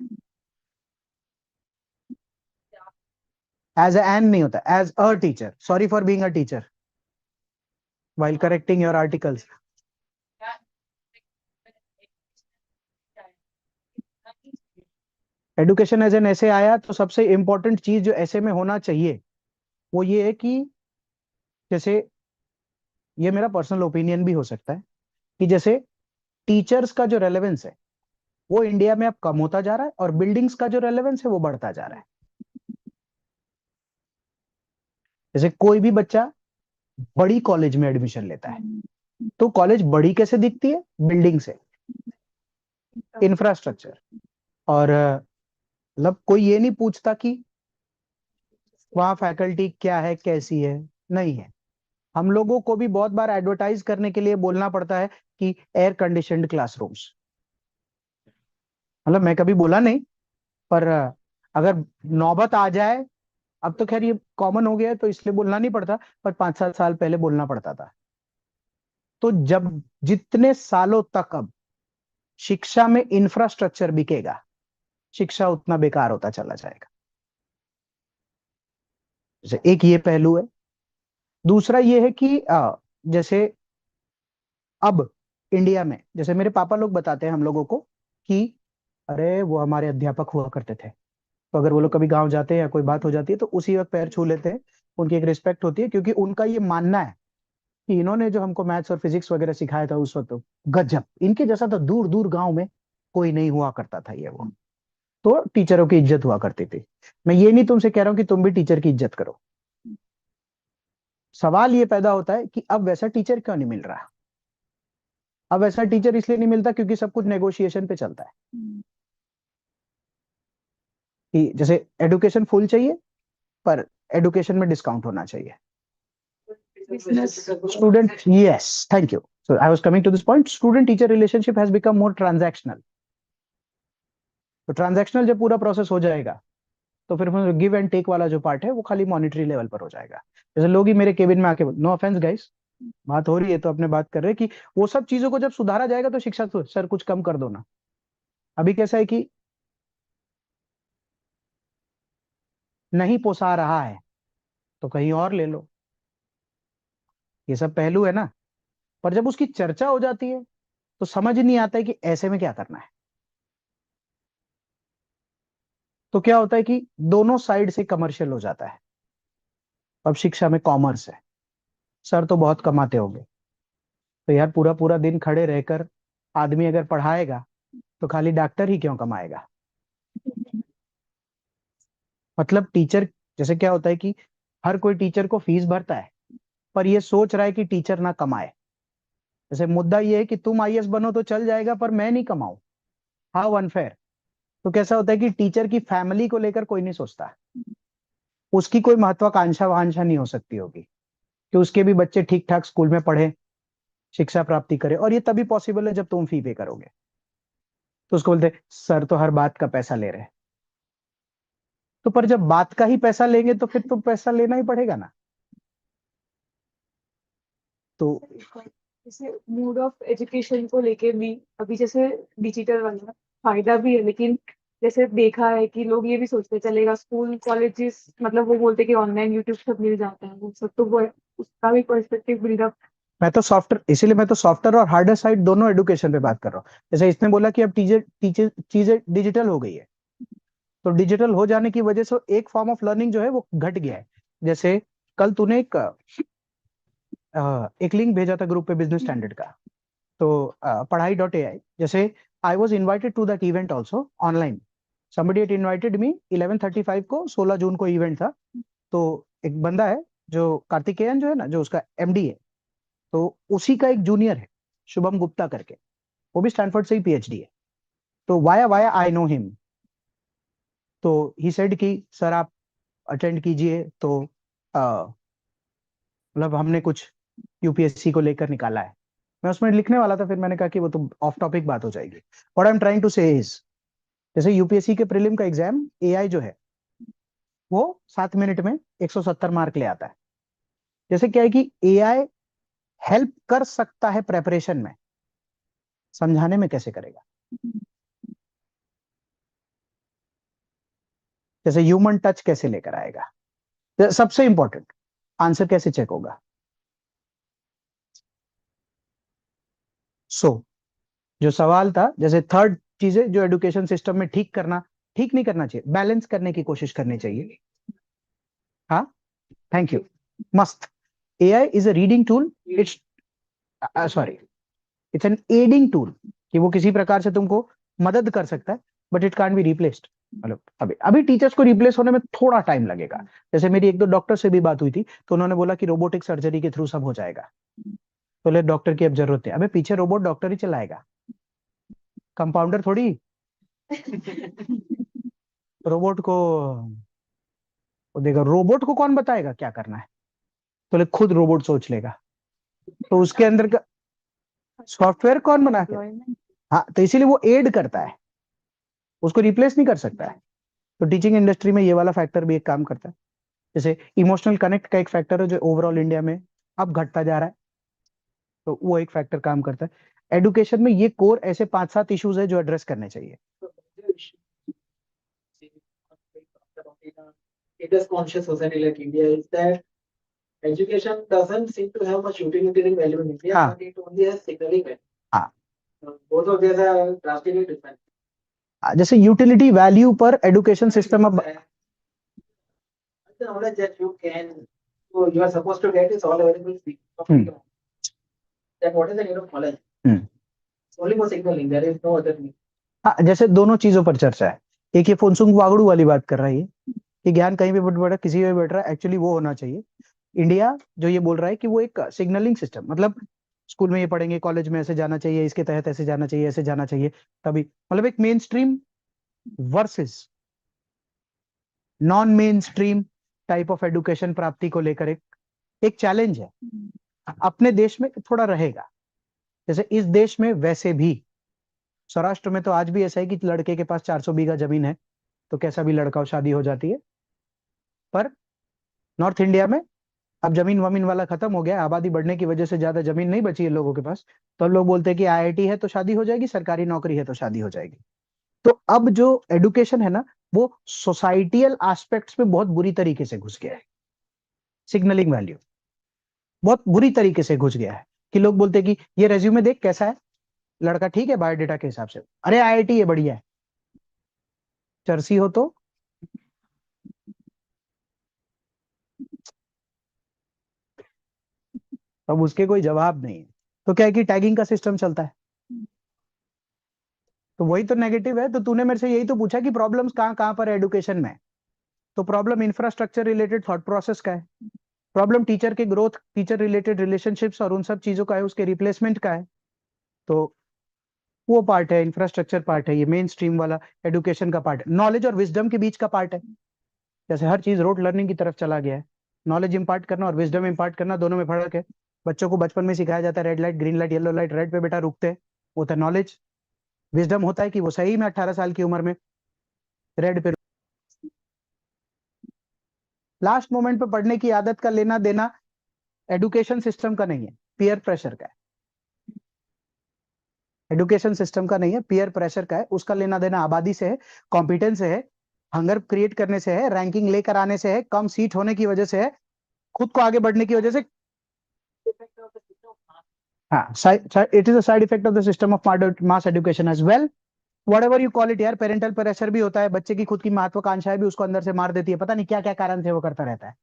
एज एन नहीं होता, as a teacher, sorry for being a teacher while correcting your articles. Education as an ऐसे आया तो सबसे इंपॉर्टेंट चीज जो ऐसे में होना चाहिए वो ये है कि जैसे, ये मेरा पर्सनल ओपिनियन भी हो सकता है कि जैसे टीचर्स का जो रेलेवेंस है वो इंडिया में अब कम होता जा रहा है और बिल्डिंग्स का जो रेलेवेंस है वो बढ़ता जा रहा है। जैसे कोई भी बच्चा बड़ी कॉलेज में एडमिशन लेता है तो कॉलेज बड़ी कैसे दिखती है? बिल्डिंग से, इंफ्रास्ट्रक्चर। और मतलब कोई ये नहीं पूछता कि वहाँ फैकल्टी क्या है, कैसी है, नहीं है। हम लोगों को भी बहुत बार एडवर्टाइज करने के लिए बोलना पड़ता है कि एयर कंडीशनड क्लासरूम्स। मतलब मैं कभी बोला नहीं, पर अगर नौबत आ जाए, अब तो खैर ये कॉमन हो गया है तो इसलिए बोलना नहीं पड़ता, पर 5-7 साल पहले बोलना पड़ता था। तो जब जितने सालों तक अब शिक्षा में इंफ्रास्ट्रक्चर बिकेगा, शिक्षा उतना बेकार होता चला जाएगा। जैसे एक ये पहलू है। दूसरा ये है कि जैसे अब इंडिया में, जैसे मेरे पापा लोग बताते हैं हम लोगों को कि अरे वो हमारे अध्यापक हुआ करते थे, तो अगर वो लोग कभी गांव जाते हैं या कोई बात हो जाती है तो उसी वक्त पैर छू लेते हैं। उनकी एक रिस्पेक्ट होती है क्योंकि उनका ये मानना है कि इन्होंने जो हमको मैथ्स और फिजिक्स वगैरह सिखाया था उस वक्त, तो गजब, इनके जैसा तो दूर दूर गांव में कोई नहीं हुआ करता था ये वो। तो टीचरों की इज्जत हुआ करती थी। मैं ये नहीं तुमसे कह रहा हूँ कि तुम भी टीचर की इज्जत करो। सवाल ये पैदा होता है कि अब वैसा टीचर क्यों नहीं मिल रहा? अब वैसा टीचर इसलिए नहीं मिलता क्योंकि सब कुछ नेगोशिएशन पे चलता है कि जैसे एडुकेशन फुल चाहिए पर एडुकेशन में डिस्काउंट होना चाहिए। Student, yes, thank you. So I was coming to this point. Student teacher relationship has become more transactional. तो ट्रांजैक्शनल जब पूरा प्रोसेस हो जाएगा तो फिर गिव एंड टेक वाला जो पार्ट है वो खाली मॉनिटरी लेवल पर हो जाएगा। जैसे लोग ही मेरे केबिन में आके, नो ऑफेंस गाइस, बात हो रही है तो अपने बात कर रहे हैं कि वो सब चीजों को जब सुधारा जाएगा तो शिक्षा तो सर कुछ कम कर दो ना। अभी कैसा है कि नहीं पोसा रहा है तो कहीं और ले लो, ये सब पहलू है ना। पर जब उसकी चर्चा हो जाती है तो समझ नहीं आता है कि ऐसे में क्या करना है। तो क्या होता है कि दोनों साइड से कमर्शियल हो जाता है। अब शिक्षा में कॉमर्स है, सर तो बहुत कमाते होंगे, तो यार पूरा पूरा दिन खड़े रहकर आदमी अगर पढ़ाएगा तो खाली डॉक्टर ही क्यों कमाएगा? मतलब टीचर, जैसे क्या होता है कि हर कोई टीचर को फीस भरता है पर ये सोच रहा है कि टीचर ना कमाए। जैसे मुद्दा ये है कि तुम आईएएस बनो तो चल जाएगा पर मैं नहीं कमाऊं, हाउ अनफेयर। तो कैसा होता है कि टीचर की फैमिली को लेकर कोई नहीं सोचता, उसकी कोई महत्वाकांक्षा वांछा नहीं हो सकती होगी कि उसके भी बच्चे ठीक ठाक स्कूल में पढ़े, शिक्षा प्राप्ति करे, और ये तभी पॉसिबल है जब तुम फी पे करोगे। तो उसको बोलते सर तो हर बात का पैसा ले रहे हैं। तो पर जब बात का ही पैसा लेंगे तो फिर तो पैसा लेना ही पड़ेगा ना। तो जैसे मोड ऑफ एजुकेशन को लेके भी अभी जैसे डिजिटल वाला फायदा भी है, लेकिन जैसे देखा है कि लोग ये भी सोचते हैं, चलेगा स्कूल कॉलेजेस, मतलब वो बोलते हैं कि ऑनलाइन यूट्यूब सब मिल जाता है, वो सब तो वो उसका भी पर्सपेक्टिव बिल्डअप। मैं तो सॉफ्टवेयर, इसीलिए मैं तो सॉफ्टवेयर और हार्डवेयर साइड दोनों एडुकेशन पे बात कर रहा हूँ। जैसे इसने बोला कि अब टीचर टीचर चीजें डिजिटल हो गई है, तो डिजिटल हो जाने की वजह से एक फॉर्म ऑफ लर्निंग जो है वो घट गया है। जैसे कल तूने एक लिंक भेजा था ग्रुप पे बिजनेस स्टैंडर्ड का, तो पढ़ाई.ai, जैसे I was invited to that event also online. somebody had invited me 11:35 को, 16 जून को इवेंट था। तो एक बंदा है जो कार्तिकेयन जो है ना, जो उसका एमडी है, तो उसी का एक जूनियर है शुभम गुप्ता करके, वो भी स्टैनफोर्ड से ही पीएचडी है। तो via via I know him. तो ही सेड कि सर आप अटेंड कीजिए, तो मतलब हमने कुछ यूपीएससी को लेकर निकाला है। मैं उसमें लिखने वाला था, फिर मैंने कहा कि वो तो ऑफ टॉपिक बात हो जाएगी। What I am trying to say is, जैसे यूपीएससी के प्रीलिम का एग्जाम एआई जो है वो 7 मिनट में 170 मार्क ले आता है। जैसे क्या है कि एआई हेल्प कर सकता है प्रेपरेशन में, समझाने में कैसे करेगा? जैसे ह्यूमन टच कैसे लेकर आएगा? सबसे इंपॉर्टेंट, आंसर कैसे चेक होगा? सो जो सवाल था, जैसे थर्ड चीजें जो एजुकेशन सिस्टम में ठीक करना, ठीक नहीं करना चाहिए, बैलेंस करने की कोशिश करनी चाहिए। हाँ, थैंक यू, मस्त। AI is a reading tool, it's sorry, it's an adding tool, कि वो किसी प्रकार से तुमको मदद कर सकता है, but it can't be replaced. मतलब अभी अभी टीचर्स को रिप्लेस होने में थोड़ा टाइम लगेगा। जैसे मेरी एक दो डॉक्टर से भी बात हुई थी, तो उन्होंने बोला कि रोबोटिक सर्जरी के थ्रू सब हो जाएगा, तो ले डॉक्टर की अब जरूरत है। अबे पीछे रोबोट डॉक्टर ही चलाएगा, कंपाउंडर थोड़ी। रोबोट को वो देगा, रोबोट को कौन बताएगा क्या करना है, तो ले खुद रोबोट सोच लेगा। तो उसके अंदर का सॉफ्टवेयर कौन बना के, हाँ, तो इसीलिए वो एड करता है, उसको रिप्लेस नहीं कर सकता है। तो टीचिंग इंडस्ट्री में ये वाला फैक्टर भी एक काम करता है। जैसे इमोशनल कनेक्ट का एक फैक्टर है जो ओवरऑल इंडिया में अब घटता जा रहा है, तो वो एक फैक्टर काम करता है। एडुकेशन में ये कोर ऐसे 5-7 इश्यूज है जो एड्रेस करने चाहिए। It is conscious society like India is that education doesn't seem to have much utilitarian value in India, हाँ. but it only has signaling value. हाँ. Both of these are drastically different. जैसे यूटिलिटी वैल्यू पर एडुकेशन सिस्टम अब The knowledge that you can, so you are supposed to get is all available free. Then what is the need of knowledge? Only for signaling. There is no other need. हाँ, जैसे दोनों चीजों पर चर्चा है। एक ये फोनसुंग वागड़ू वाली बात कर रहा है, कि ज्ञान कहीं भी बैठा किसी भी बैठ रहा है, एक्चुअली वो होना चाहिए। इंडिया जो ये बोल रहा है कि वो एक सिग्नलिंग सिस्टम, मतलब स्कूल में ये पढ़ेंगे, कॉलेज में ऐसे जाना चाहिए, इसके तहत ऐसे जाना चाहिए, ऐसे जाना चाहिए, तभी मतलब एक main stream versus non main stream type of education प्राप्ति को लेकर एक चैलेंज है। अपने देश में थोड़ा रहेगा, जैसे इस देश में वैसे भी सौराष्ट्र में तो आज भी ऐसा है कि लड़के के पास 400 बीघा जमीन है तो कैसा भी लड़का हो शादी हो जाती है। पर नॉर्थ इंडिया में अब जमीन वमीन वाला खत्म हो गया, आबादी बढ़ने की वजह से ज्यादा जमीन नहीं बची है लोगों के पास, तो अब लोग बोलते हैं कि आईआईटी है तो शादी हो जाएगी, सरकारी नौकरी है तो शादी हो जाएगी। तो अब जो एडुकेशन है ना, वो सोसाइटियल एस्पेक्ट्स में बहुत बुरी तरीके से घुस गया है। सिग्नलिंग वैल्यू बहुत बुरी तरीके से घुस गया है, कि लोग बोलते हैं कि ये रेज्यूमे देख कैसा है, लड़का ठीक है बायोडेटा के हिसाब से, अरे आईआईटी है बढ़िया है, चर्सी हो तो अब उसके कोई जवाब नहीं है। तो क्या है कि टैगिंग का सिस्टम चलता है, तो वही तो नेगेटिव है। तो तूने मेरे से यही तो पूछा कि प्रॉब्लम्स कहाँ कहाँ पर है एडुकेशन में, तो problem infrastructure related thought process का है, प्रॉब्लम टीचर के ग्रोथ, टीचर रिलेटेड रिलेशनशिप्स और उन सब चीजों का है, उसके रिप्लेसमेंट का है। तो वो पार्ट है, इंफ्रास्ट्रक्चर पार्ट है, ये मेन स्ट्रीम वाला एडुकेशन का पार्ट है। नॉलेज और विजडम के बीच का पार्ट है, जैसे हर चीज रोड लर्निंग की तरफ चला गया है। नॉलेज इंपार्ट करना और विजडम इंपार्ट करना दोनों में फर्क है। बच्चों को बचपन में सिखाया जाता है red light green light yellow light, red पे बेटा रुकते हैं, वो होता है नॉलेज। विजडम होता है कि वो सही में 18 साल की उम्र में रेड पे लास्ट मोमेंट पे पढ़ने की आदत का लेना देना एडुकेशन सिस्टम का नहीं है, पीयर प्रेशर का है। एडुकेशन सिस्टम का नहीं है, पीयर प्रेशर का है। उसका लेना देना आबादी से है, कॉम्पिटेंस से है, हंगर क्रिएट करने से है, रैंकिंग लेकर आने से है, कम सीट होने की वजह से है, खुद को आगे बढ़ने की वजह से। हाँ, it is a side effect of the system of mass education as well, whatever you call it यार। पेरेंटल प्रेशर भी होता है, बच्चे की खुद की महत्वाकांक्षाएं भी उसको अंदर से मार देती है, पता नहीं क्या क्या कारण से वो करता रहता है।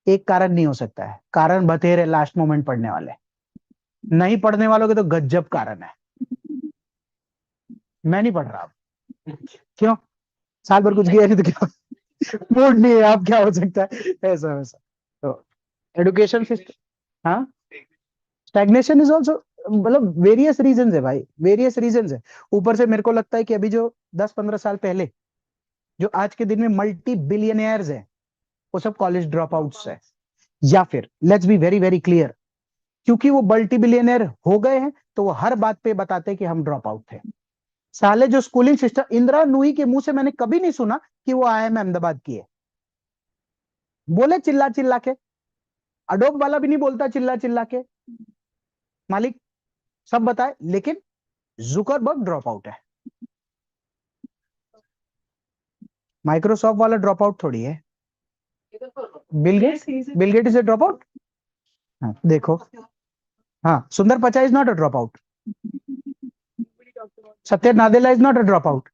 एक कारण नहीं हो सकता है, कारण बतेरे लास्ट मोमेंट पढ़ने वाले, नहीं पढ़ने वालों के तो गजब कारण है। मैं नहीं पढ़ रहा अब। क्यों? साल भर कुछ किया नहीं तो क्या? मूड नहीं है, आप क्या हो सकता है ऐसा वैसा। तो एडुकेशन सिस्टम, हाँ, स्टैग्नेशन इज ऑल्सो, मतलब वेरियस रीजन है भाई, वेरियस रीजन है। ऊपर से मेरे को लगता है कि अभी जो 10-15 साल पहले जो आज के दिन में मल्टी बिलियनियर्स हैं, वो सब कॉलेज ड्रॉप आउट्स है। या फिर let's be very very clear, क्योंकि वो मल्टी बिलियनियर हो गए हैं तो वो हर बात पे बताते हैं कि हम ड्रॉप आउट थे। साले जो स्कूलिंग सिस्टम, इंदिरा नूही के मुंह से मैंने कभी नहीं सुना कि वो IIM अहमदाबाद की है। बोले चिल्ला चिल्ला के, अडोब वाला भी नहीं बोलता चिल्ला चिल्ला के, मालिक सब बताए, लेकिन जुकरबर्ग ड्रॉप आउट है, माइक्रोसॉफ्ट वाला ड्रॉप आउट थोड़ी है। Bill Gate is a drop out. हाँ, देखो, हाँ, Sundar Pichai is not a drop out, Satya Nadella is not a drop out.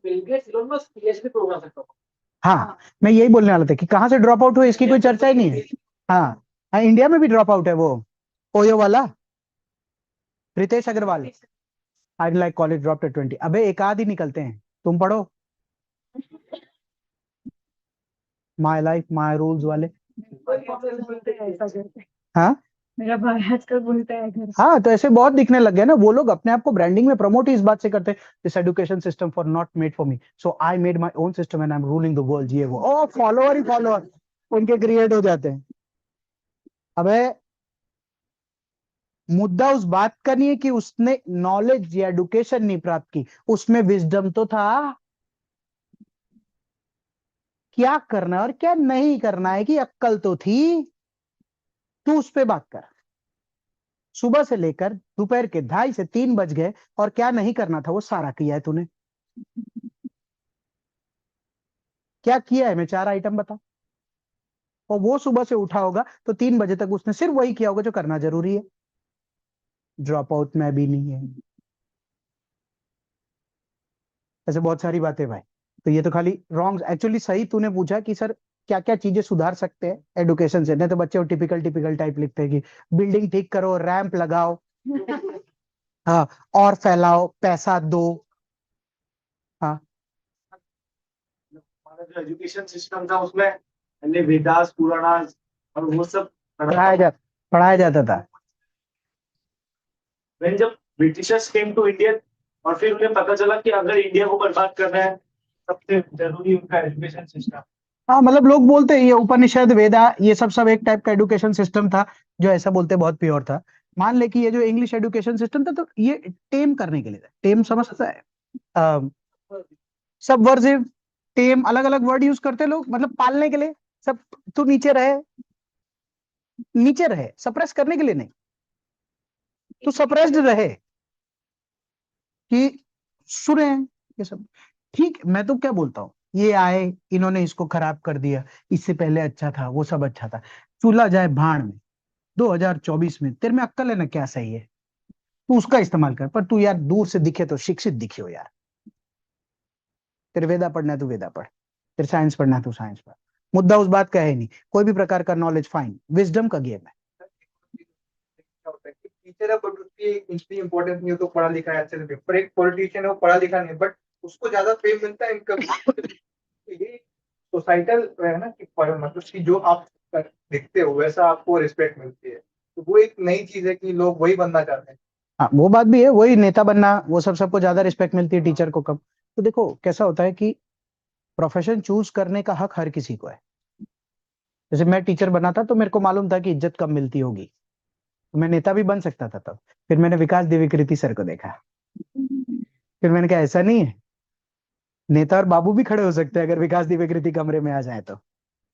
Bill Gates Elon Musk PhD program करता हूँ। हाँ, मैं यही बोलने वाला था कि कहां से ड्रॉप आउट हुए इसकी कोई चर्चा ही नहीं है। हाँ, हाँ, इंडिया में भी ड्रॉप आउट है वो, ओयो वाला Ritesh Agarwal. I like college drop at 20। अबे एक आध ही निकलते हैं, तुम पढ़ो माय लाइफ माय रूल्स वाले। हाँ, मेरा भाई आजकल बोलता है घर से। हाँ, तो ऐसे बहुत दिखने लग गए ना। वो लोग अपने आप को ब्रांडिंग में प्रमोट ही इस बात से करते हैं, this education system for not made for me, so I made my own system and I am ruling the world. ये वो, ओ फॉलोअर ही फॉलोअर उनके क्रिएट हो जाते हैं। अबे मुद्दा उस बात का नहीं है कि उसने नॉलेज या एडुकेशन नहीं प्राप्त की, उसमें विजडम तो था। क्या करना है और क्या नहीं करना है की अक्कल तो थी। तू उस पे बात कर। सुबह से लेकर दोपहर के 2:30 से 3 बज गए और क्या नहीं करना था वो सारा किया है तूने। क्या किया है, मैं 4 आइटम बता। और वो सुबह से उठा होगा तो 3 बजे तक उसने सिर्फ वही किया होगा जो करना जरूरी है। ड्रॉप आउट में भी नहीं है, ऐसे बहुत सारी बातें भाई। तो ये तो खाली रॉन्ग, एक्चुअली सही तूने पूछा कि सर क्या क्या चीजें सुधार सकते हैं एडुकेशन से। नहीं तो बच्चे टिपिकल टिपिकल टाइप लिखते हैं कि बिल्डिंग ठीक करो, रैंप लगाओ, हाँ, और फैलाओ, पैसा दो। हाँ, हमारा जो एजुकेशन सिस्टम था उसमें पहले वेदास पुराणास और वो सब पढ़ाया जा पढ़ाया जाता था। When जब ब्रिटिशर्स केम टू इंडिया और फिर उन्हें पता चला कि अगर इंडिया को बर्बाद करना है सबसे जरूरी उनका एजुकेशन सिस्टम। हाँ, मतलब लोग बोलते हैं ये उपनिषद वेदा ये सब सब एक टाइप का एडुकेशन सिस्टम था, जो ऐसा बोलते हैं बहुत प्योर था। मान ले कि ये जो इंग्लिश एडुकेशन सिस्टम था तो ये टेम करने के लिए था। टेम समझता है, सबवर्सिव, टेम, अलग अलग वर्ड यूज करते हैं लोग, मतलब पालने के लिए। सब, तू नीचे रहे, नीचे रहे, सप्रेस करने के लिए नहीं, तू सप्रेस्ड रहे कि सुने ये सब। ठीक, मैं तो क्या बोलता हूँ, ये आए इन्होंने इसको खराब कर दिया, इससे पहले अच्छा था, वो सब अच्छा था, चूल्हा जाए भाड़ में। 2024 में तेरे में अक्ल है ना क्या सही है, तू उसका इस्तेमाल कर। पर तू यार दूर से दिखे तो शिक्षित दिखे हो यार। तेरे वेदा पढ़ना है तू वेदा पढ़, तेरे साइंस पढ़ना है तू साइंस पढ़, मुद्दा उस बात का है नहीं। कोई भी प्रकार का नॉलेज फाइन, विजडम का गेम है। क्या होता है कि टीचर है बट उसकी इतनी इंपॉर्टेंस नहीं हो तो पढ़ा लिखा है अच्छे से। पर एक पॉलिटिशियन है वो पढ़ा लिखा नहीं बट उसको ज्यादा फेम मिलता है इनकम। ये सोसाइटल है ना कि मतलब कि जो आप दिखते हो वैसा आपको रिस्पेक्ट मिलती है। तो वो एक नई चीज है कि लोग वही बनना चाहते हैं। हाँ, वो बात भी है, वही नेता बनना वो सब, सबको ज्यादा रिस्पेक्ट मिलती है, टीचर को कम। तो देखो कैसा होता है कि प्रोफेशन चूज करने का हक हर किसी को है। जैसे मैं टीचर बना था तो मेरे को मालूम था कि इज्जत कम मिलती होगी, तो मैं नेता भी बन सकता था तब। फिर मैंने विकास दिव्यकृति सर को देखा, फिर मैंने कहा ऐसा नहीं है, नेता और बाबू भी खड़े हो सकते हैं अगर विकास दिव्यकृति कमरे में आ जाए तो।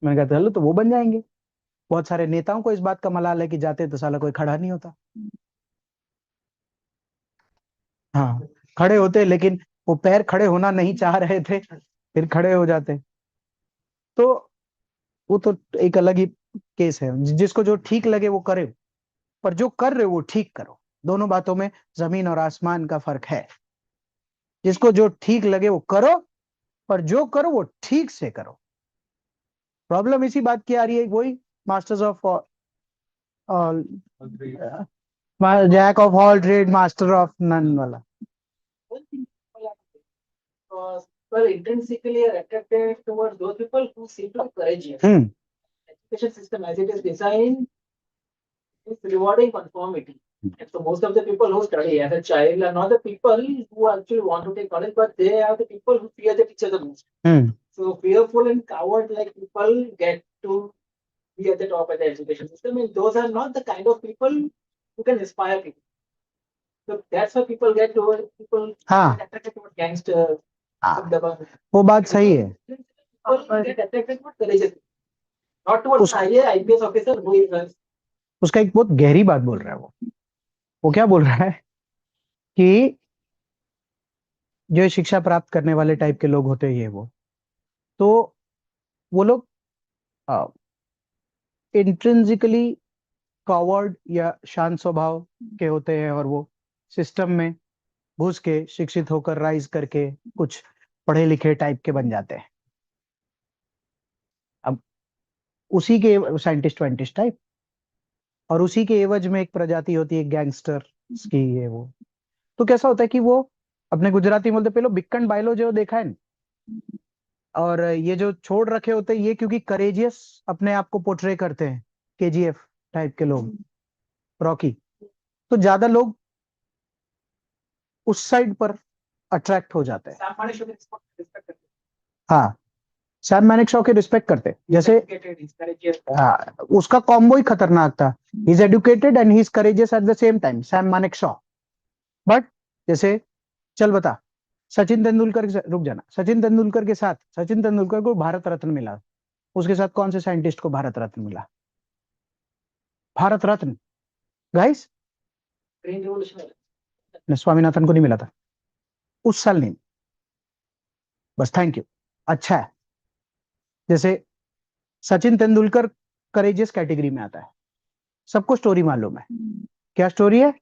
मैंने कहा चलो तो वो बन जाएंगे। बहुत सारे नेताओं को इस बात का मलाल है कि जाते तो साला कोई खड़ा नहीं होता। हाँ, खड़े होते लेकिन वो पैर खड़े होना नहीं चाह रहे थे, फिर खड़े हो जाते। तो वो तो एक अलग ही केस है, जिसको जो ठीक लगे वो करे, पर जो कर रहे हो वो ठीक करो। दोनों बातों में जमीन और आसमान का फर्क है। जिसको जो ठीक लगे वो करो, पर जो करो वो ठीक से करो। प्रॉब्लम इसी बात की आ रही है, वही masters of all, jack of all trade master of none वाला। People intrinsically are attracted towards those people who seem to be courageous. Hmm Education system as it is designed is rewarding conformity. And so most of the people who study as a child are not the people who actually want to take knowledge, but they are the people who fear the teacher the most. Hmm So fearful and coward like people get to be at the top of the education system, and those are not the kind of people who can inspire people. So that's why people हाँ get attracted towards gangsters, हाँ, dabang. वो बात सही है। People get attracted towards courageous people, not towards उस, an IAS officer who is उसका एक बहुत गहरी बात बोल रहा है वो क्या बोल रहा है कि जो शिक्षा प्राप्त करने वाले टाइप के लोग होते हैं, ये वो लोग इंट्रिंसिकली कॉवर्ड या शांत स्वभाव के होते हैं, और वो सिस्टम में घुस के शिक्षित होकर राइज करके कुछ पढ़े लिखे टाइप के बन जाते हैं। अब उसी के साइंटिस्ट वाइंटिस्ट टाइप, और उसी के एवज में एक प्रजाति होती है गैंगस्टर की, ये वो। तो कैसा होता है कि वो अपने गुजराती में बोलते पेलो बिक्कन बायलो जो देखा है न? और ये जो छोड़ रखे होते हैं ये क्योंकि करेजियस अपने आप को पोर्ट्रे करते हैं, केजीएफ टाइप के लोग, रॉकी, तो ज्यादा लोग उस साइड पर अट्रैक्ट हो जाते हैं। सामान्य शुद्ध respect करते हाँ, सैम मानेकशॉ के रिस्पेक्ट करते हैं। हैं। जैसे Educated, he's courageous. हाँ, उसका कॉम्बो ही खतरनाक था, he is educated and he is courageous at the same time, Sam Manekshaw. But जैसे चल बता, सचिन तेंदुलकर रुक जाना, सचिन तेंदुलकर को भारत रत्न मिला, उसके साथ कौन से साइंटिस्ट को भारत रत्न मिला? Bharat Ratna guys, Green revolution. Swaminathan को नहीं मिला था उस साल, नहीं, बस थैंक यू, अच्छा है। जैसे सचिन तेंदुलकर करेजियस कैटेगरी में आता है, सबको स्टोरी मालूम है। क्या स्टोरी है?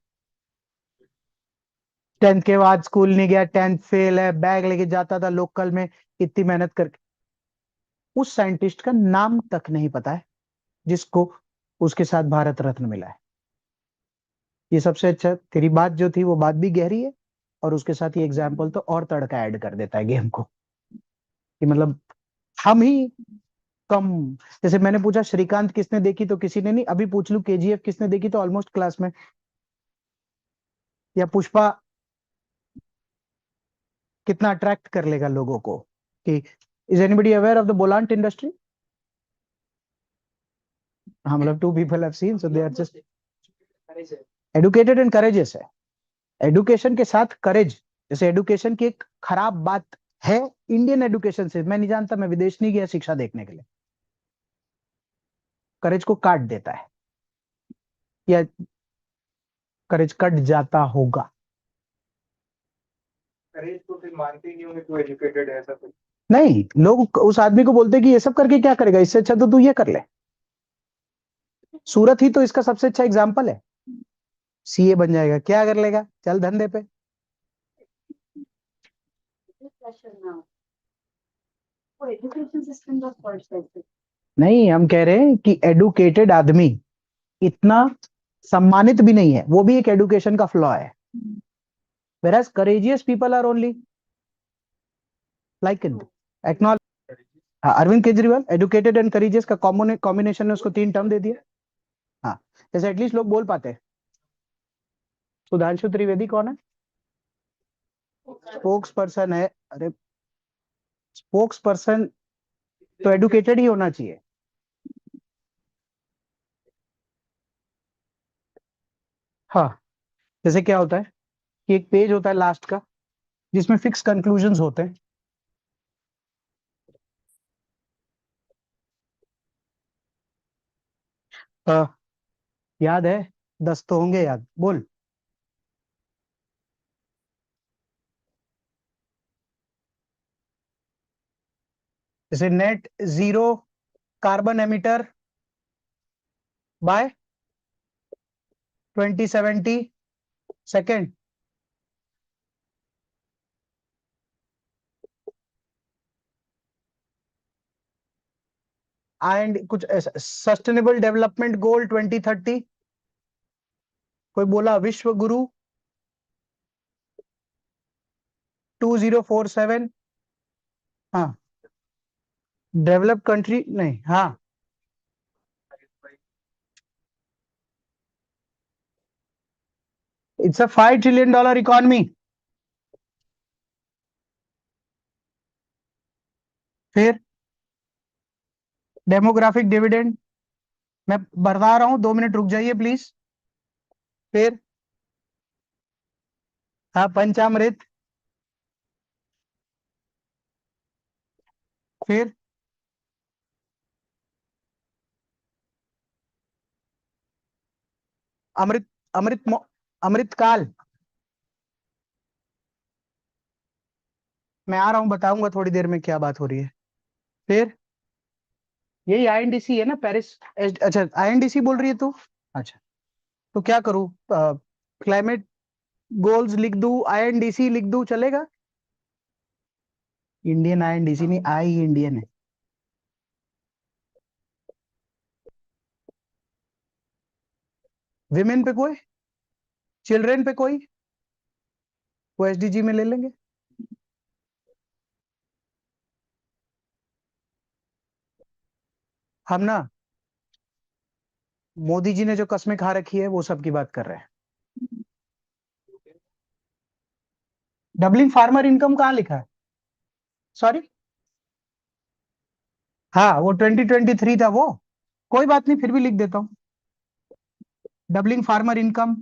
10th के बाद स्कूल नहीं गया, 10th फेल है, बैग लेके जाता था लोकल में इतनी मेहनत करके। उस साइंटिस्ट का नाम तक नहीं पता है जिसको उसके साथ भारत रत्न मिला है। ये सबसे अच्छा, तेरी बात जो थी वो बात भी गहरी है, और उसके साथ ये एग्जाम्पल तो और तड़का ऐड कर देता है गेम को, कि मतलब हम ही कम। जैसे मैंने पूछा श्रीकांत किसने देखी, तो किसी ने नहीं। अभी पूछ लू केजीएफ किसने देखी, तो ऑलमोस्ट क्लास में, या पुष्पा कितना अट्रैक्ट कर लेगा लोगों को, कि is anybody aware of the bolant industry? हाँ, मतलब 2 people have seen, so they are just Courageous. educated and courageous है। एडुकेशन के साथ करेज, जैसे एडुकेशन की एक खराब बात है इंडियन एडुकेशन से, मैं नहीं जानता, मैं विदेश नहीं गया शिक्षा देखने के लिए, करेज को काट देता है, या करेज कट जाता होगा। करेज तो फिर मानते ही नहीं होंगे तो एजुकेटेड है ऐसा कुछ। नहीं, लोग उस आदमी को बोलते कि ये सब करके क्या करेगा, इससे अच्छा तो तू ये कर ले। सूरत ही तो इसका सबसे अच्छा एग्जाम्पल है, सीए बन जाएगा, क्या कर लेगा, चल धंधे पे। Pressure now. For education system of course like नहीं, हम कह रहे हैं कि एडुकेटेड आदमी इतना सम्मानित भी नहीं है, वो भी एक एडुकेशन का फ्लॉ है। whereas courageous people are only like acknowledge. हाँ, Arvind Kejriwal educated and courageous का कॉम्बिनेशन ने उसको 3 टर्म दे दिया। हाँ, जैसे एटलीस्ट लोग बोल पाते हैं। सुधांशु त्रिवेदी कौन है? स्पोक्स पर्सन है। अरे स्पोक्स पर्सन तो एडुकेटेड ही होना चाहिए। हाँ, जैसे क्या होता है कि एक पेज होता है लास्ट का जिसमें फिक्स कंक्लूजन्स होते हैं। याद है? 10 तो होंगे याद, बोल। इसे net zero carbon emitter by 2070 second. And कुछ सस्टेनेबल डेवलपमेंट गोल 2030, कोई बोला विश्व गुरु 2047। हाँ, डेवलप कंट्री नहीं, हाँ इट्स अ $5 ट्रिलियन इकोनॉमी। फिर डेमोग्राफिक डिविडेंड, मैं बता रहा हूं, 2 मिनट रुक जाइए प्लीज। फिर हाँ, पंचामृत। फिर अमृत, अमृतकाल। मैं आ रहा हूं, बताऊंगा थोड़ी देर में क्या बात हो रही है। फिर यही आईएनडीसी है ना, पेरिस। अच्छा, आईएनडीसी बोल रही है तू। अच्छा, तो क्या करूं, क्लाइमेट गोल्स लिख दूं, आईएनडीसी लिख दूं, चलेगा? इंडियन आईएनडीसी नहीं, आई इंडियन है। विमेन पे कोई, चिल्ड्रेन पे कोई, वो एसडीजी में ले लेंगे। हम ना, मोदी जी ने जो कस्में खा रखी है वो सब की बात कर रहे हैं। डबलिंग फार्मर इनकम कहाँ लिखा है? सॉरी, हाँ वो 2023 था वो। कोई बात नहीं, फिर भी लिख देता हूँ, डबलिंग फार्मर इनकम।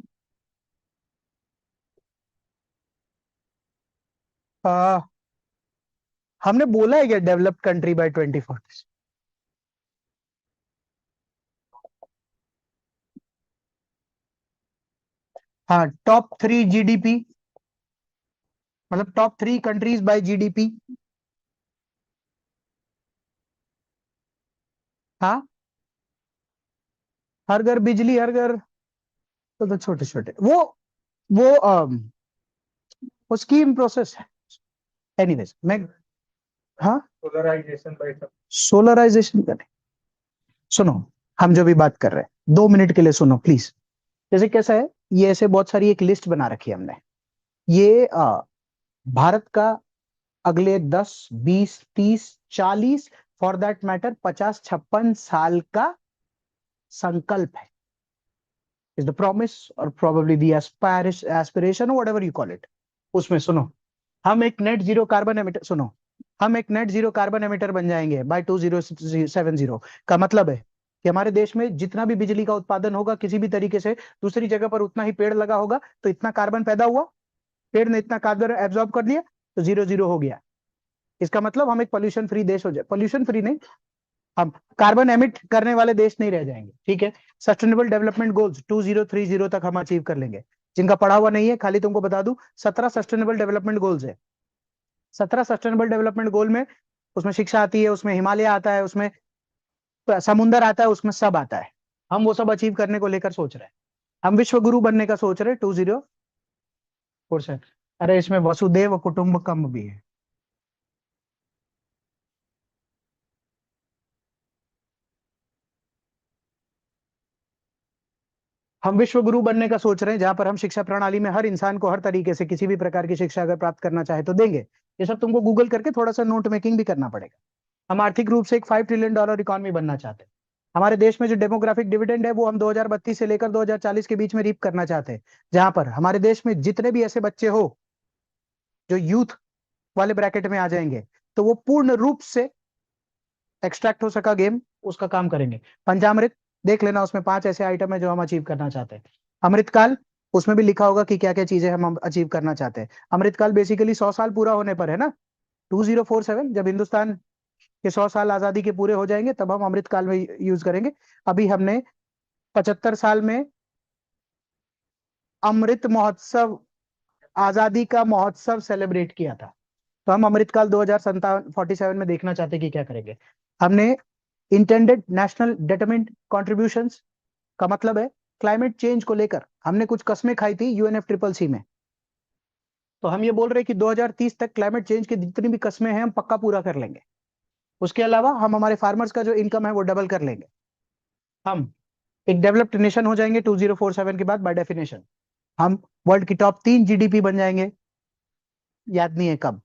हमने बोला है क्या डेवलप्ड कंट्री बाय 2040? हाँ, टॉप 3 जीडीपी, मतलब टॉप 3 कंट्रीज बाय जीडीपी। हाँ, हर घर बिजली, हर घर, तो छोटे छोटे वो स्कीम प्रोसेस है। एनीवेज, मैं, हाँ, पोलराइजेशन बाय सब। सोलराइजेशन का नहीं। सुनो, हम जो भी बात कर रहे हैं, 2 मिनट के लिए सुनो प्लीज। जैसे कैसा है, ये ऐसे बहुत सारी एक लिस्ट बना रखी है हमने। ये भारत का अगले 10, 20, 30, 40, फॉर दैट मैटर 50, 56 साल का संकल्प है। इज द प्रॉमिस और probably the aspiration, whatever you call it. उसमें सुनो, हम एक नेट जीरो कार्बन एमिटर, सुनो, हम एक नेट जीरो कार्बन एमिटर बन जाएंगे बाय 2070। का मतलब है कि हमारे देश में जितना भी बिजली का उत्पादन होगा किसी भी तरीके से, दूसरी जगह पर उतना ही पेड़ लगा होगा, तो इतना कार्बन पैदा हुआ, पेड़ ने इतना कार्बन एब्जॉर्ब कर लिया, तो 0-0 हो गया। इसका मतलब हम एक पोल्यूशन फ्री देश हो जाए, पोल्यूशन फ्री नहीं, हम कार्बन एमिट करने वाले देश नहीं रह जाएंगे, ठीक है? सस्टेनेबल डेवलपमेंट गोल्स 2030 तक हम अचीव कर लेंगे। जिनका पढ़ा हुआ नहीं है, खाली तुमको बता दूं, 17 सस्टेनेबल डेवलपमेंट गोल्स है। 17 सस्टेनेबल डेवलपमेंट गोल में, उसमें शिक्षा आती है, उसमें हिमालय आता है, उसमें समुंदर आता है, उसमें सब आता है। हम वो सब अचीव करने को लेकर सोच रहे हैं। हम विश्व गुरु बनने का सोच रहे हैं 2047। अरे इसमें वसुदेव कुटुंबकम भी है। हम विश्व गुरु बनने का सोच रहे हैं, जहां पर हम शिक्षा प्रणाली में हर इंसान को हर तरीके से किसी भी प्रकार की शिक्षा अगर प्राप्त करना चाहे तो देंगे। ये सब तुमको गूगल करके थोड़ा सा नोट मेकिंग भी करना पड़ेगा। हम आर्थिक रूप से एक $5 ट्रिलियन इकोनॉमी बनना चाहते हैं। हमारे देश में जो डेमोग्राफिक डिविडेंड है वो हम 2032 से लेकर 2040 के बीच में रीप करना चाहते हैं, जहां पर हमारे देश में जितने भी ऐसे बच्चे हो जो यूथ वाले ब्रैकेट में आ जाएंगे, तो वो पूर्ण रूप से एक्सट्रैक्ट हो सका गेम, उसका काम करेंगे। पंचामृत देख लेना, उसमें 5 ऐसे आइटम है जो हम अचीव करना चाहते हैं। अमृतकाल, उसमें भी लिखा होगा कि क्या क्या चीजें हम अचीव करना चाहते हैं। अमृतकाल बेसिकली 100 साल पूरा होने पर है ना, 2047, जब हिंदुस्तान के 100 साल आजादी के पूरे हो जाएंगे तब हम अमृतकाल में यूज करेंगे। अभी हमने 75 साल में अमृत महोत्सव, आजादी का महोत्सव सेलिब्रेट किया था। तो हम अमृतकाल 2047 में देखना चाहते हैं कि क्या करेंगे। हमने इंटेंडेड नेशनल डिटरमिन्ड कॉन्ट्रीब्यूशंस का मतलब है क्लाइमेट चेंज को लेकर हमने कुछ कस्में खाई थी UNFCCC में। तो हम ये बोल रहे हैं कि 2030 तक क्लाइमेट चेंज की जितनी भी कस्में हैं हम पक्का पूरा कर लेंगे। उसके अलावा हम हमारे फार्मर्स का जो इनकम है वो डबल कर लेंगे। हम एक डेवलप्ड नेशन हो जाएंगे 2047 के बाद बाय डेफिनेशन। हम वर्ल्ड की टॉप 3 GDP बन जाएंगे, याद नहीं है कब।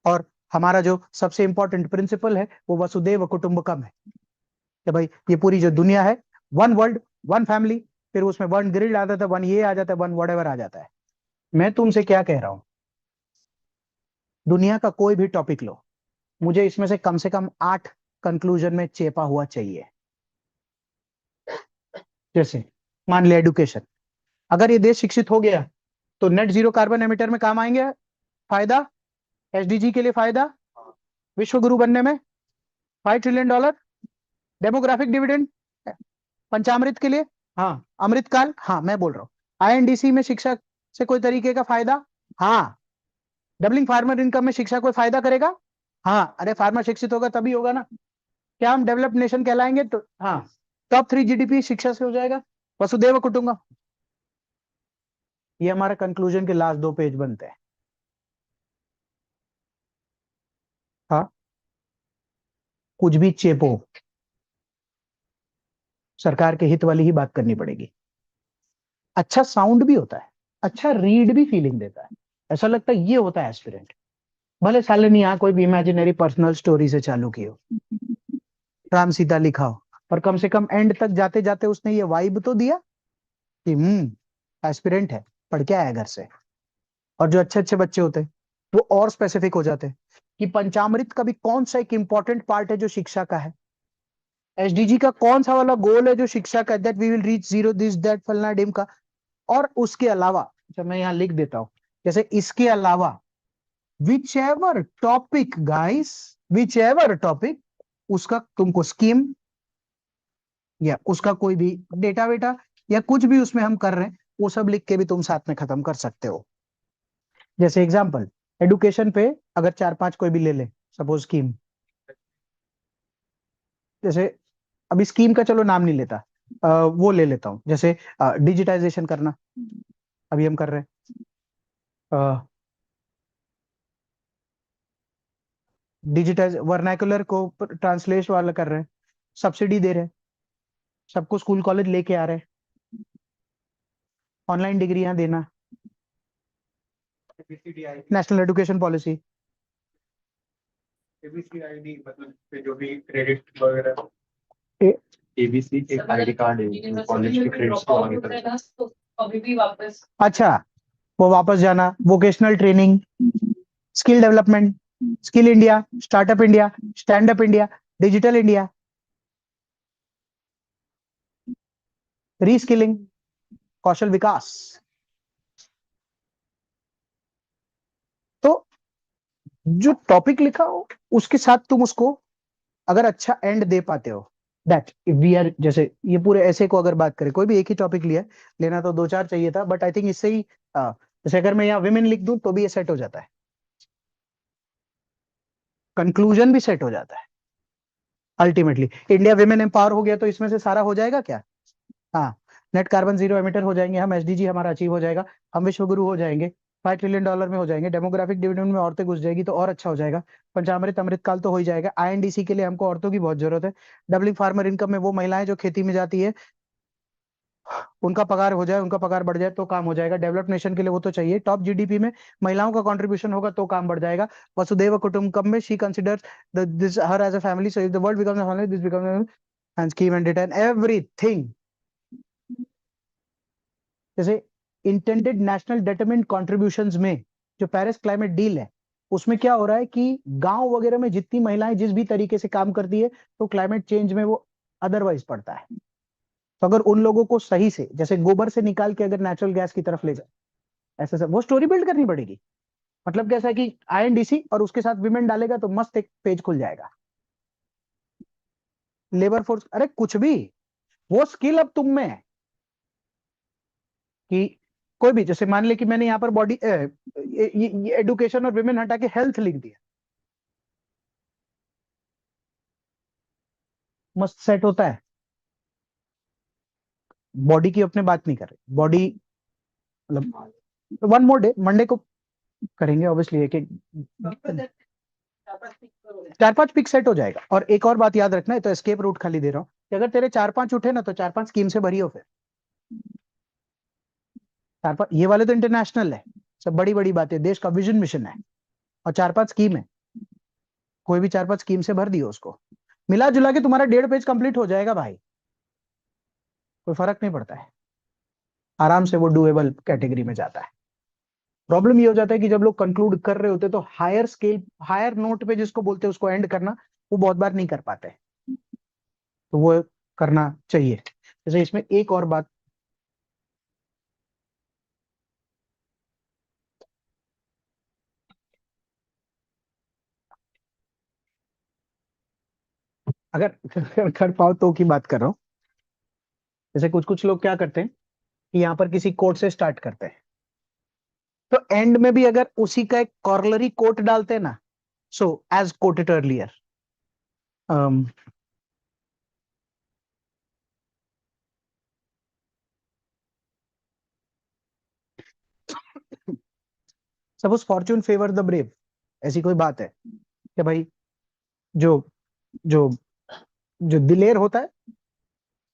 और हमारा जो सबसे इंपॉर्टेंट प्रिंसिपल है वो वसुदेव कुटुंबकम है कि भाई ये पूरी जो दुनिया है, वन वर्ल्ड वन फैमिली, फिर उसमें वन ग्रिड आ जाता है, वन ये आ जाता है, वन व्हाटएवर आ जाता है। मैं तुमसे क्या कह रहा हूं, दुनिया का कोई भी टॉपिक लो, मुझे इसमें से कम 8 कंक्लूजन में चेपा हुआ चाहिए। जैसे मान लिया एडुकेशन, अगर ये देश शिक्षित हो गया तो नेट जीरो कार्बन एमिटर में काम आएंगे, फायदा, SDG के लिए फायदा, विश्व गुरु बनने में $5 ट्रिलियन, डेमोग्राफिक डिविडेंड, पंचामृत के लिए, हाँ अमृतकाल, हाँ मैं बोल रहा हूँ INDC में शिक्षा से कोई तरीके का फायदा, हाँ डबलिंग फार्मर इनकम में शिक्षा कोई फायदा करेगा, हाँ अरे फार्मर शिक्षित होगा तभी होगा ना, क्या हम डेवलप्ड नेशन कहलाएंगे, तो हाँ टॉप 3 GDP शिक्षा से हो जाएगा, वसुदेव कुटुंबकम। ये हमारा कंक्लूजन के लास्ट 2 पेज बनते हैं। हाँ कुछ भी चेपो, सरकार के हित वाली ही बात करनी पड़ेगी। अच्छा साउंड भी होता है, अच्छा रीड भी फीलिंग देता है, ऐसा लगता है ये होता है एस्पिरेंट। भले साले नहीं यहाँ कोई भी इमेजिनरी पर्सनल स्टोरी से चालू की हो, राम सीता लिखा हो, पर कम से कम एंड तक जाते जाते उसने ये वाइब तो दिया कि एस्पिरेंट है, पढ़ के आया घर से। और जो अच्छे अच्छे बच्चे होते हैं वो और स्पेसिफिक हो जाते हैं कि पंचामृत का भी कौन सा एक इंपॉर्टेंट पार्ट है जो शिक्षा का है, SDG का कौन सा वाला गोल है जो शिक्षा का, that we will reach zero this that फलना डिम का। और उसके अलावा जब मैं यहाँ लिख देता हूं, जैसे इसके अलावा which ever topic guys, which ever topic, उसका तुमको स्कीम या उसका कोई भी डेटा वेटा या कुछ भी उसमें हम कर रहे हैं वो सब लिख के भी तुम साथ में खत्म कर सकते हो। जैसे एग्जांपल एडुकेशन पे अगर 4-5 कोई भी ले ले, सपोज स्कीम, जैसे अभी स्कीम का चलो नाम नहीं लेता, वो ले लेता हूं, जैसे डिजिटाइजेशन करना अभी हम कर रहे हैं, डिजिटाइज वर्नाकुलर को ट्रांसलेट वाला कर रहे हैं, सब्सिडी दे रहे हैं, सबको स्कूल कॉलेज लेके आ रहे हैं, ऑनलाइन डिग्रियां देना, नेशनल एजुकेशन पॉलिसी। ABCID मतलब पे जो भी क्रेडिट वगैरह, ए- ABC एक आईडी कार्ड है जो कॉलेज के क्रेडिट्स को आगे करता है। तो अभी भी वापस अच्छा वो वापस जाना, vocational training, skill development, Skill India, Startup India, Stand Up India, Digital India, reskilling, कौशल विकास। तो जो टॉपिक लिखा हो उसके साथ तुम उसको अगर अच्छा एंड दे पाते हो, दैट वी आर, जैसे ये पूरे ऐसे को अगर बात करें, कोई भी एक ही टॉपिक लिया है, लेना तो 2-4 चाहिए था, बट आई थिंक इससे ही जैसे अगर मैं यहाँ विमेन लिख दूं तो भी ये सेट हो जाता है, कंक्लूजन भी सेट हो जाता है। अल्टीमेटली इंडिया विमेन एम्पावर हो गया तो इसमें से सारा हो जाएगा क्या, हाँ नेट कार्बन जीरो एमिटर हो जाएंगे हम, SDG हमारा अचीव हो जाएगा, हम विश्व गुरु हो जाएंगे, $5 ट्रिलियन में हो जाएंगे, डेमोग्राफिक डिविडेंड में औरतें घुस जाएगी तो और अच्छा हो जाएगा, पंचामृत अमृतकाल तो हो ही जाएगा, INDC के लिए हमको औरतों की बहुत जरूरत है, डबलिंग फार्मर इनकम में वो महिलाएं जो खेती में जाती है उनका पगार हो जाए, उनका पगार बढ़ जाए तो काम हो जाएगा, डेवलप्ड नेशन के लिए वो तो चाहिए, टॉप GDP में महिलाओं का कंट्रीब्यूशन होगा तो काम बढ़ जाएगा, वसुदेव कुटुंबकम में she considers this her as a family, so if the world becomes a family this becomes and scheme and data and everything. जैसे इंटेंडेड नेशनल डिटरमिन्ड कॉन्ट्रीब्यूशंस में जो पेरिस क्लाइमेट डील है उसमें क्या हो रहा है कि गांव वगैरह में जितनी महिलाएं जिस भी तरीके से काम करती है तो क्लाइमेट चेंज में वो अदरवाइज पड़ता है। तो अगर उन लोगों को सही से जैसे गोबर से निकाल के अगर नेचुरल गैस की तरफ ले जाए, ऐसे सब वो स्टोरी बिल्ड करनी पड़ेगी। मतलब कैसा है कि INDC और उसके साथ विमेन डालेगा तो मस्त एक पेज खुल जाएगा। लेबर फोर्स, अरे कुछ भी, वो स्किल अब तुम में है कि कोई भी, जैसे मान ले कि मैंने यहाँ पर बॉडी ये एडुकेशन और विमेन हटा के हेल्थ लिख दिया, मस्त सेट होता है। बॉडी की अपने बात नहीं कर रहे, बॉडी मतलब वन मोर डे, मंडे को करेंगे ऑब्वियसली, एक एक 4-5 पिक सेट हो जाएगा। और एक और बात याद रखना है, तो एस्केप रूट खाली दे रहा हूँ कि अगर तेरे 4-5 उठे ना, तो 4-5 स्कीम से भरी हो फिर। 4-5 ये वाले तो इंटरनेशनल है, सब बड़ी बड़ी बातें, देश का विजन मिशन है, और 4-5 स्कीम है, कोई भी 4-5 स्कीम से भर दियो उसको, मिला जुला के तुम्हारा 1.5 पेज कंप्लीट हो जाएगा भाई, कोई फर्क नहीं पड़ता है, आराम से वो डुएबल कैटेगरी में जाता है। प्रॉब्लम ये हो जाता है कि जब लोग कंक्लूड कर रहे होते हैं, तो हायर स्केल, हायर नोट पे जिसको बोलते हैं उसको एंड करना, वो बहुत बार नहीं कर पाते, तो वो करना चाहिए। जैसे इसमें एक और बात, अगर कर पाओ तो की बात कर रहा हूँ। जैसे कुछ कुछ लोग क्या करते हैं कि यहाँ पर किसी कोट से स्टार्ट करते हैं, तो एंड में भी अगर उसी का एक कॉर्लरी कोट डालते हैं ना, so as quoted earlier, suppose fortune favour the brave, ऐसी कोई बात है कि भाई जो जो जो दिलेर होता है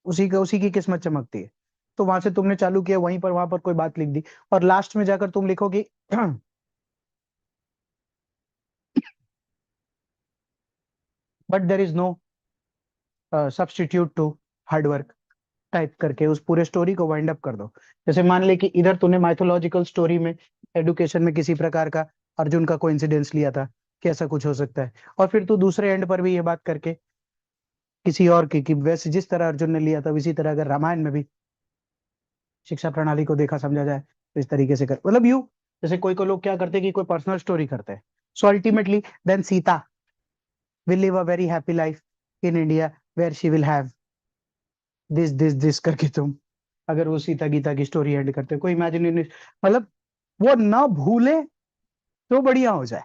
उसी की किस्मत चमकती है, तो वहां से तुमने चालू किया, वहीं पर वहां पर कोई बात लिख दी, और लास्ट में जाकर तुम लिखो कि but there is no substitute to hard work, type करके उस पूरे स्टोरी को वाइंड अप कर दो। जैसे मान ले कि इधर तूने माइथोलॉजिकल स्टोरी में, एडुकेशन में किसी प्रकार का अर्जुन का कोइंसिडेंस लिया था कि ऐसा कुछ हो सकता है, और फिर तू दूसरे एंड पर भी ये बात करके किसी और की, कि वैसे जिस तरह अर्जुन ने लिया था इसी तरह अगर रामायण में भी शिक्षा प्रणाली को देखा समझा जाए तो इस तरीके से कर, मतलब यू, जैसे कोई को लोग क्या करते हैं कि कोई पर्सनल स्टोरी करते हैं, so ultimately then Sita will live a very happy life in India where she will have this करके तुम, अगर वो सीता गीता की स्टोरी एंड करते, कोई इमेजिन, मतलब वो ना भूले तो बढ़िया हो जाए,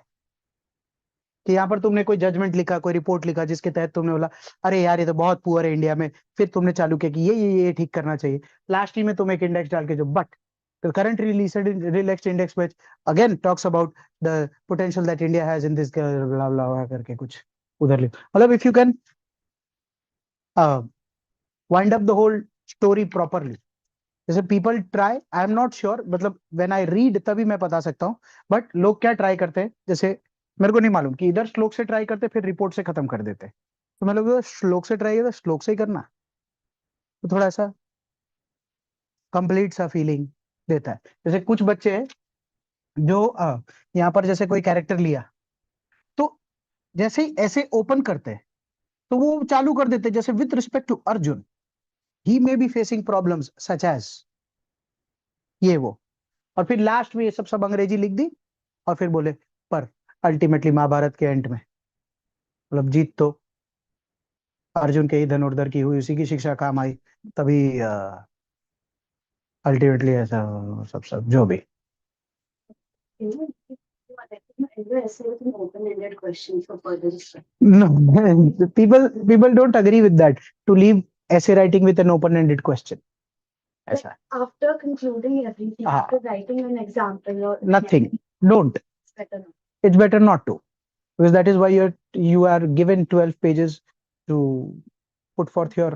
कि यहाँ पर तुमने कोई जजमेंट लिखा, कोई रिपोर्ट लिखा जिसके तहत तुमने बोला अरे यार ये तो बहुत पुअर है इंडिया में, फिर तुमने चालू किया कि ये ठीक करना चाहिए, लास्ट में तुम एक इंडेक्स डाल के जो but the current relaxed index which again talks about the potential that India has in this blah blah blah करके कुछ उधर लिख, मतलब if you can wind up the whole story properly, जैसे people try, I am not sure, मतलब when I read तभी मैं बता सकता हूँ, बट लोग क्या ट्राई करते हैं, जैसे मेरे को नहीं मालूम कि इधर श्लोक से ट्राई करते फिर रिपोर्ट से खत्म कर देते, तो मतलब श्लोक से ट्राई किया श्लोक से ही करना, तो थोड़ा ऐसा कंप्लीट सा फीलिंग देता है। जैसे कुछ बच्चे हैं जो यहाँ पर जैसे कोई कैरेक्टर लिया, तो जैसे ही ऐसे ओपन करते हैं तो वो चालू कर देते हैं, जैसे with respect to Arjun he may be facing problems such as ये वो, और फिर लास्ट में ये सब अंग्रेजी लिख दी, और फिर बोले पर अल्टीमेटली महाभारत के एंड में मतलब जीत तो अर्जुन के ही धनुर्धर की हुई, उसी की शिक्षा काम आई, तभी अल्टीमेटली ऐसा सब जो भी। You know, essay with an open-ended question for further discussion. No, people don't agree with that, to leave essay writing with an open-ended question. ऐसा After concluding everything, Ah. after writing an example or nothing, don't, it's better not. it's better not to, because that is why you are given 12 pages to put forth your,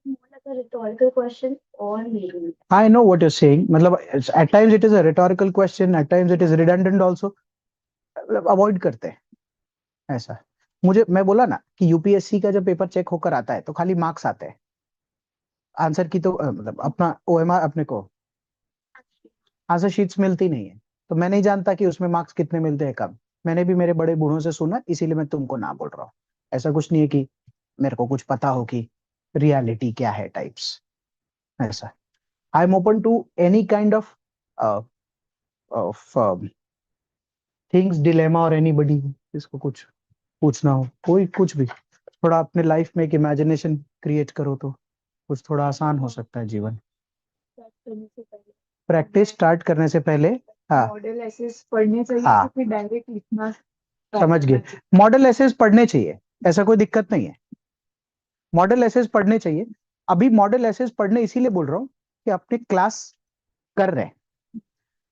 More like a rhetorical question or maybe. I know what you're saying, मतलब at times it is a rhetorical question, at times it is redundant also, मतलब avoid करते हैं ऐसा। मुझे, मैं बोला ना कि यूपीएससी का जब पेपर चेक होकर आता है तो खाली मार्क्स आते हैं, आंसर की तो मतलब अपना ओएमआर अपने को आंसर शीट्स मिलती नहीं है, तो मैं नहीं जानता कि उसमें मार्क्स कितने मिलते हैं कब, मैंने भी मेरे बड़े बूढ़ों से सुना, इसीलिए मैं तुमको ना बोल रहा हूँ, ऐसा कुछ नहीं है कि मेरे को कुछ पता हो कि रियलिटी क्या है टाइप्स, ऐसा। I am open to any kind of of things, dilemma, और एनीबडी जिसको कुछ पूछना हो, कोई कुछ भी, थोड़ा अपने लाइफ में एक इमेजिनेशन क्रिएट करो तो कुछ थोड़ा आसान हो सकता है जीवन। Start करने से पहले प्रैक्टिस स्टार्ट करने से पहले, हाँ मॉडल एसेस पढ़ने चाहिए हाँ। तो फिर डायरेक्ट लिखना समझ गए। मॉडल एसेस पढ़ने चाहिए, ऐसा कोई दिक्कत नहीं है, मॉडल एसेस पढ़ने चाहिए। अभी मॉडल एसेस पढ़ने इसीलिए बोल रहा हूँ कि अपने क्लास कर रहे हैं।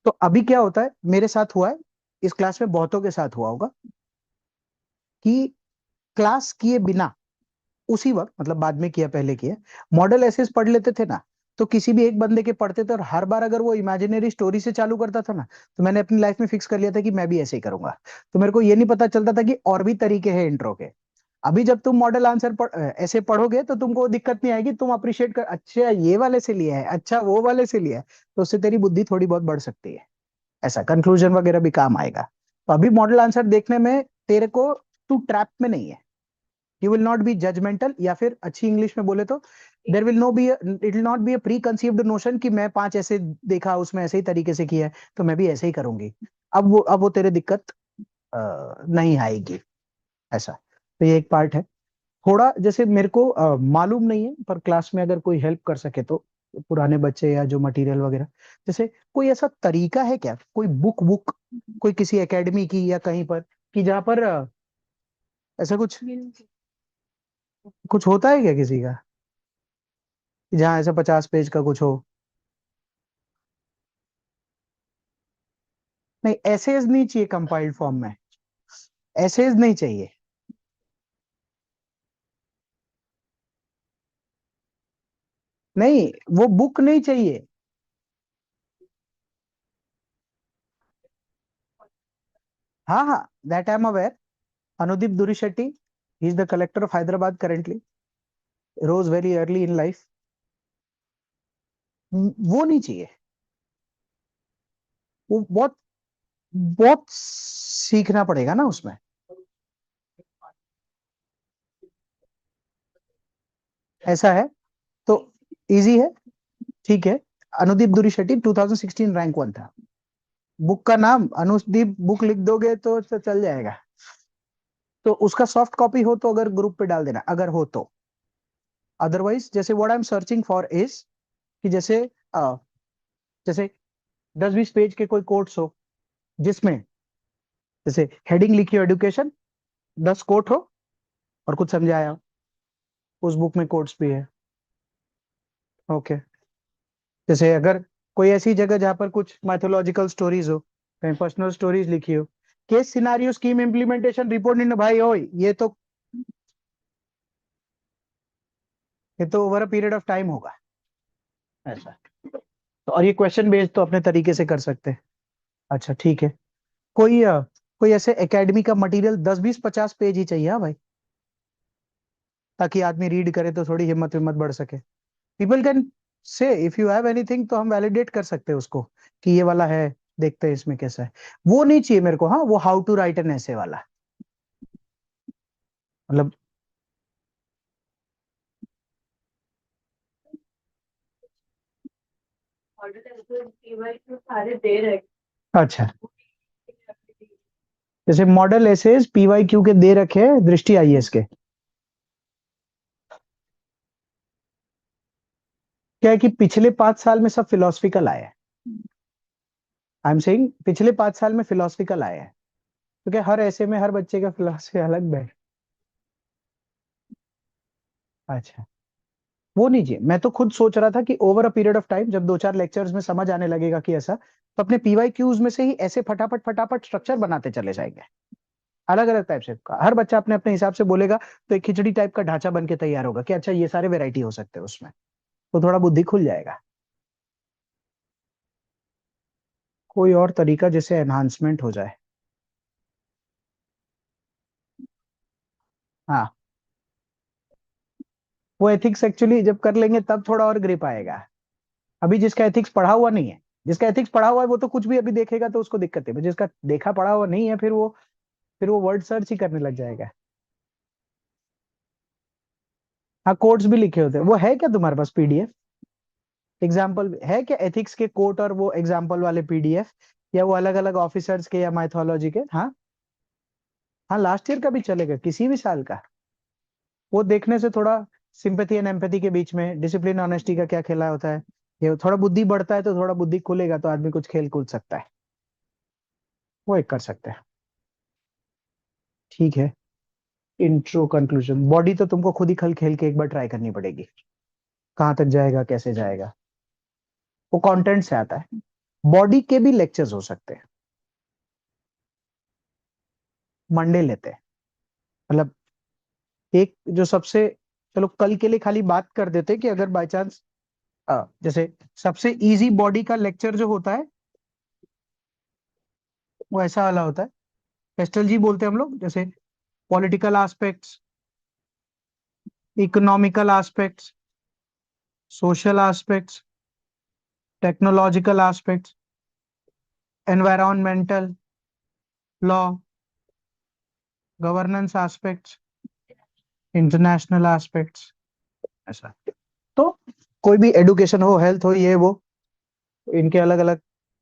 तो अभी क्या होता है, मेरे साथ हुआ है, इस क्लास में बहुतों के साथ हुआ होगा कि क्लास किए बिना उसी वक्त, मतलब बाद में किया पहले किया, मॉडल एसेस पढ़ लेते थे ना, तो किसी भी एक बंदे के पढ़ते थे और हर बार अगर वो इमेजिनरी स्टोरी से चालू करता था ना, तो मैंने अपनी लाइफ में फिक्स कर लिया था कि मैं भी ऐसे ही करूंगा। तो मेरे को ये नहीं पता चलता था कि और भी तरीके हैं इंट्रो के। अभी जब तुम मॉडल आंसर ऐसे पढ़ोगे तो तुमको दिक्कत नहीं आएगी, तुम अप्रिशिएट कर, अच्छा ये वाले से लिया है, अच्छा वो वाले से लिया है, तो उससे तेरी बुद्धि थोड़ी बहुत बढ़ सकती है, ऐसा कंक्लूजन वगैरह भी काम आएगा। तो अभी मॉडल आंसर देखने में तेरे को, तू ट्रैप में नहीं है, you will not be judgemental, या फिर अच्छी इंग्लिश में बोले तो there will no be, it will not be a preconceived notion कि मैं 5 ऐसे देखा उसमें ऐसे ही तरीके से किया है तो मैं भी ऐसे ही करूंगी। अब वो तेरे दिक्कत नहीं आएगी, ऐसा। तो ये एक पार्ट है। थोड़ा जैसे मेरे को मालूम नहीं है, पर क्लास में अगर कोई हेल्प कर सके तो, पुराने बच्चे या जो मटेरियल वगैरह, जैसे कोई ऐसा तरीका है क्या, कोई बुक बुक कोई किसी एकेडमी की या कहीं पर, कि जहाँ पर ऐसा कुछ कुछ होता है क्या किसी का, जहाँ ऐसा 50 पेज का कुछ हो? नहीं, एसेज नहीं चाहिए कंपाइल्ड फॉर्म में, एसेज नहीं चाहिए। नहीं, वो बुक नहीं चाहिए। हाँ हाँ, that I am aware. Anudeep Durishetty, he is the collector of Hyderabad currently, rose very early in life. वो नहीं चाहिए, वो बहुत बहुत सीखना पड़ेगा ना उसमें। ऐसा है तो इजी है, ठीक है। अनुदीप दुरीशेट्टी 2016 रैंक 1 था। बुक का नाम अनुदीप बुक लिख दोगे तो चल जाएगा। तो उसका सॉफ्ट कॉपी हो तो अगर ग्रुप पे डाल देना, अगर हो तो। अदरवाइज जैसे what I am searching for is कि जैसे 10-20 पेज के कोई कोट्स हो, जिसमें जैसे हेडिंग लिखी हो एडुकेशन, 10 कोट हो और कुछ समझाया हो, उस बुक में कोट्स भी है। ओके। जैसे अगर कोई ऐसी जगह जहां पर कुछ माइथोलॉजिकल स्टोरीज हो, कहीं पर्सनल स्टोरीज लिखी हो, case scenario scheme implementation report इन, भाई ओ ये तो over a period of time होगा, ऐसा। तो और ये क्वेश्चन बेस्ड तो अपने तरीके से कर सकते हैं। अच्छा ठीक है। कोई कोई ऐसे एकेडमी का मटेरियल 10-20-50 पेज ही चाहिए, हाँ भाई, ताकि आदमी रीड करे तो थोड़ी हिम्मत विम्मत बढ़ सके। People can say if you have anything, तो हम वैलिडेट कर सकते हैं उसको कि ये वाला है, देखते हैं इसमें कैसा है। वो नहीं चाहिए मेरे को, हाँ, वो हाउ टू राइट एन ऐसे वाला, मतलब। सारे दे रहे अच्छा, जैसे मॉडल एसेज पीवाईक्यू के दे रखे हैं दृष्टि आईएएस के। क्या है कि पिछले 5 साल में सब फिलोसफिकल आए हैं, आई एम सेइंग पिछले 5 साल में फिलोसफिकल आए हैं, तो क्या हर ऐसे में हर बच्चे का फिलोसफी अलग बैठ। अच्छा, वो नहीं चाहिए। मैं तो खुद सोच रहा था कि over a period of time जब 2-4 लेक्चर्स में समझ आने लगेगा कि ऐसा, तो अपने पीवाई क्यूज में से ही ऐसे फटाफट फटाफट स्ट्रक्चर बनाते चले जाएंगे, अलग अलग टाइप से। हर बच्चा अपने अपने हिसाब से बोलेगा, तो एक खिचड़ी टाइप का ढांचा बन के तैयार होगा कि अच्छा ये सारे वेराइटी हो सकते हैं उसमें, तो थोड़ा बुद्धि खुल जाएगा। कोई और तरीका जिससे एनहांसमेंट हो जाए? हाँ, वो एथिक्स एक्चुअली जब कर लेंगे तब थोड़ा और ग्रिप आएगा। अभी जिसका एथिक्स पढ़ा हुआ नहीं है, जिसका एथिक्स पढ़ा हुआ है वो तो कुछ भी अभी देखेगा तो उसको दिक्कत है, पर जिसका देखा पढ़ा हुआ नहीं है, फिर वो वर्ड सर्च ही करने लग जाएगा। हाँ, कोड्स भी लिखे होते हैं। वो है क्या तुम्हारे पास पीडीएफ? एग्जाम्पल है क्या एथिक्स के कोट और वो एग्जाम्पल वाले पीडीएफ, या वो अलग अलग ऑफिसर्स के या माइथोलॉजी के? हाँ हाँ, लास्ट ईयर का भी चलेगा, किसी भी साल का। वो देखने से थोड़ा सिंपैथी एंड एम्पैथी के बीच में डिसिप्लिन ऑनेस्टी का क्या खेला होता है, ये थोड़ा बुद्धि बढ़ता है तो थोड़ा बुद्धि खुलेगा तो आदमी कुछ खेल कूद सकता है, वो एक कर सकते हैं। ठीक है, इंट्रो कंक्लूजन, बॉडी तो तुमको खुद ही खल खेल के एक बार ट्राई करनी पड़ेगी, कहाँ तक जाएगा कैसे जाएगा, वो कंटेंट से आता है। बॉडी के भी लेक्चर्स हो सकते हैं, मंडे लेते हैं, मतलब एक जो सबसे, चलो कल के लिए खाली बात कर देते हैं कि अगर बाय चांस जैसे सबसे इजी बॉडी का लेक्चर जो होता है वो ऐसा वाला होता है, एस्ट्रोलॉजी बोलते हैं हम लोग, जैसे political aspects, economical aspects, social aspects, technological aspects, environmental law, governance aspects, international aspects, ऐसा। तो कोई भी एडुकेशन हो, हेल्थ हो, ये वो, इनके अलग अलग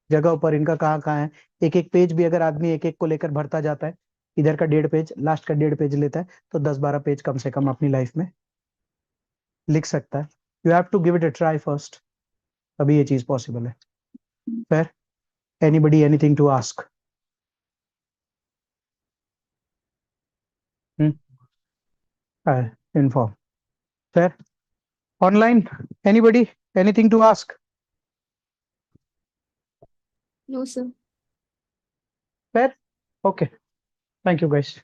जगहों पर इनका कहाँ कहाँ है। एक एक पेज भी अगर आदमी एक एक को लेकर भरता जाता है, इधर का 1.5 पेज, लास्ट का 1.5 पेज लेता है, तो 10-12 पेज कम से कम अपनी लाइफ में लिख सकता है। You have to give it a try first, तभी ये चीज पॉसिबल है। फिर anybody anything to ask? Inform. फिर online, anybody anything to ask? No sir. फिर ओके, थैंक यू गाइस।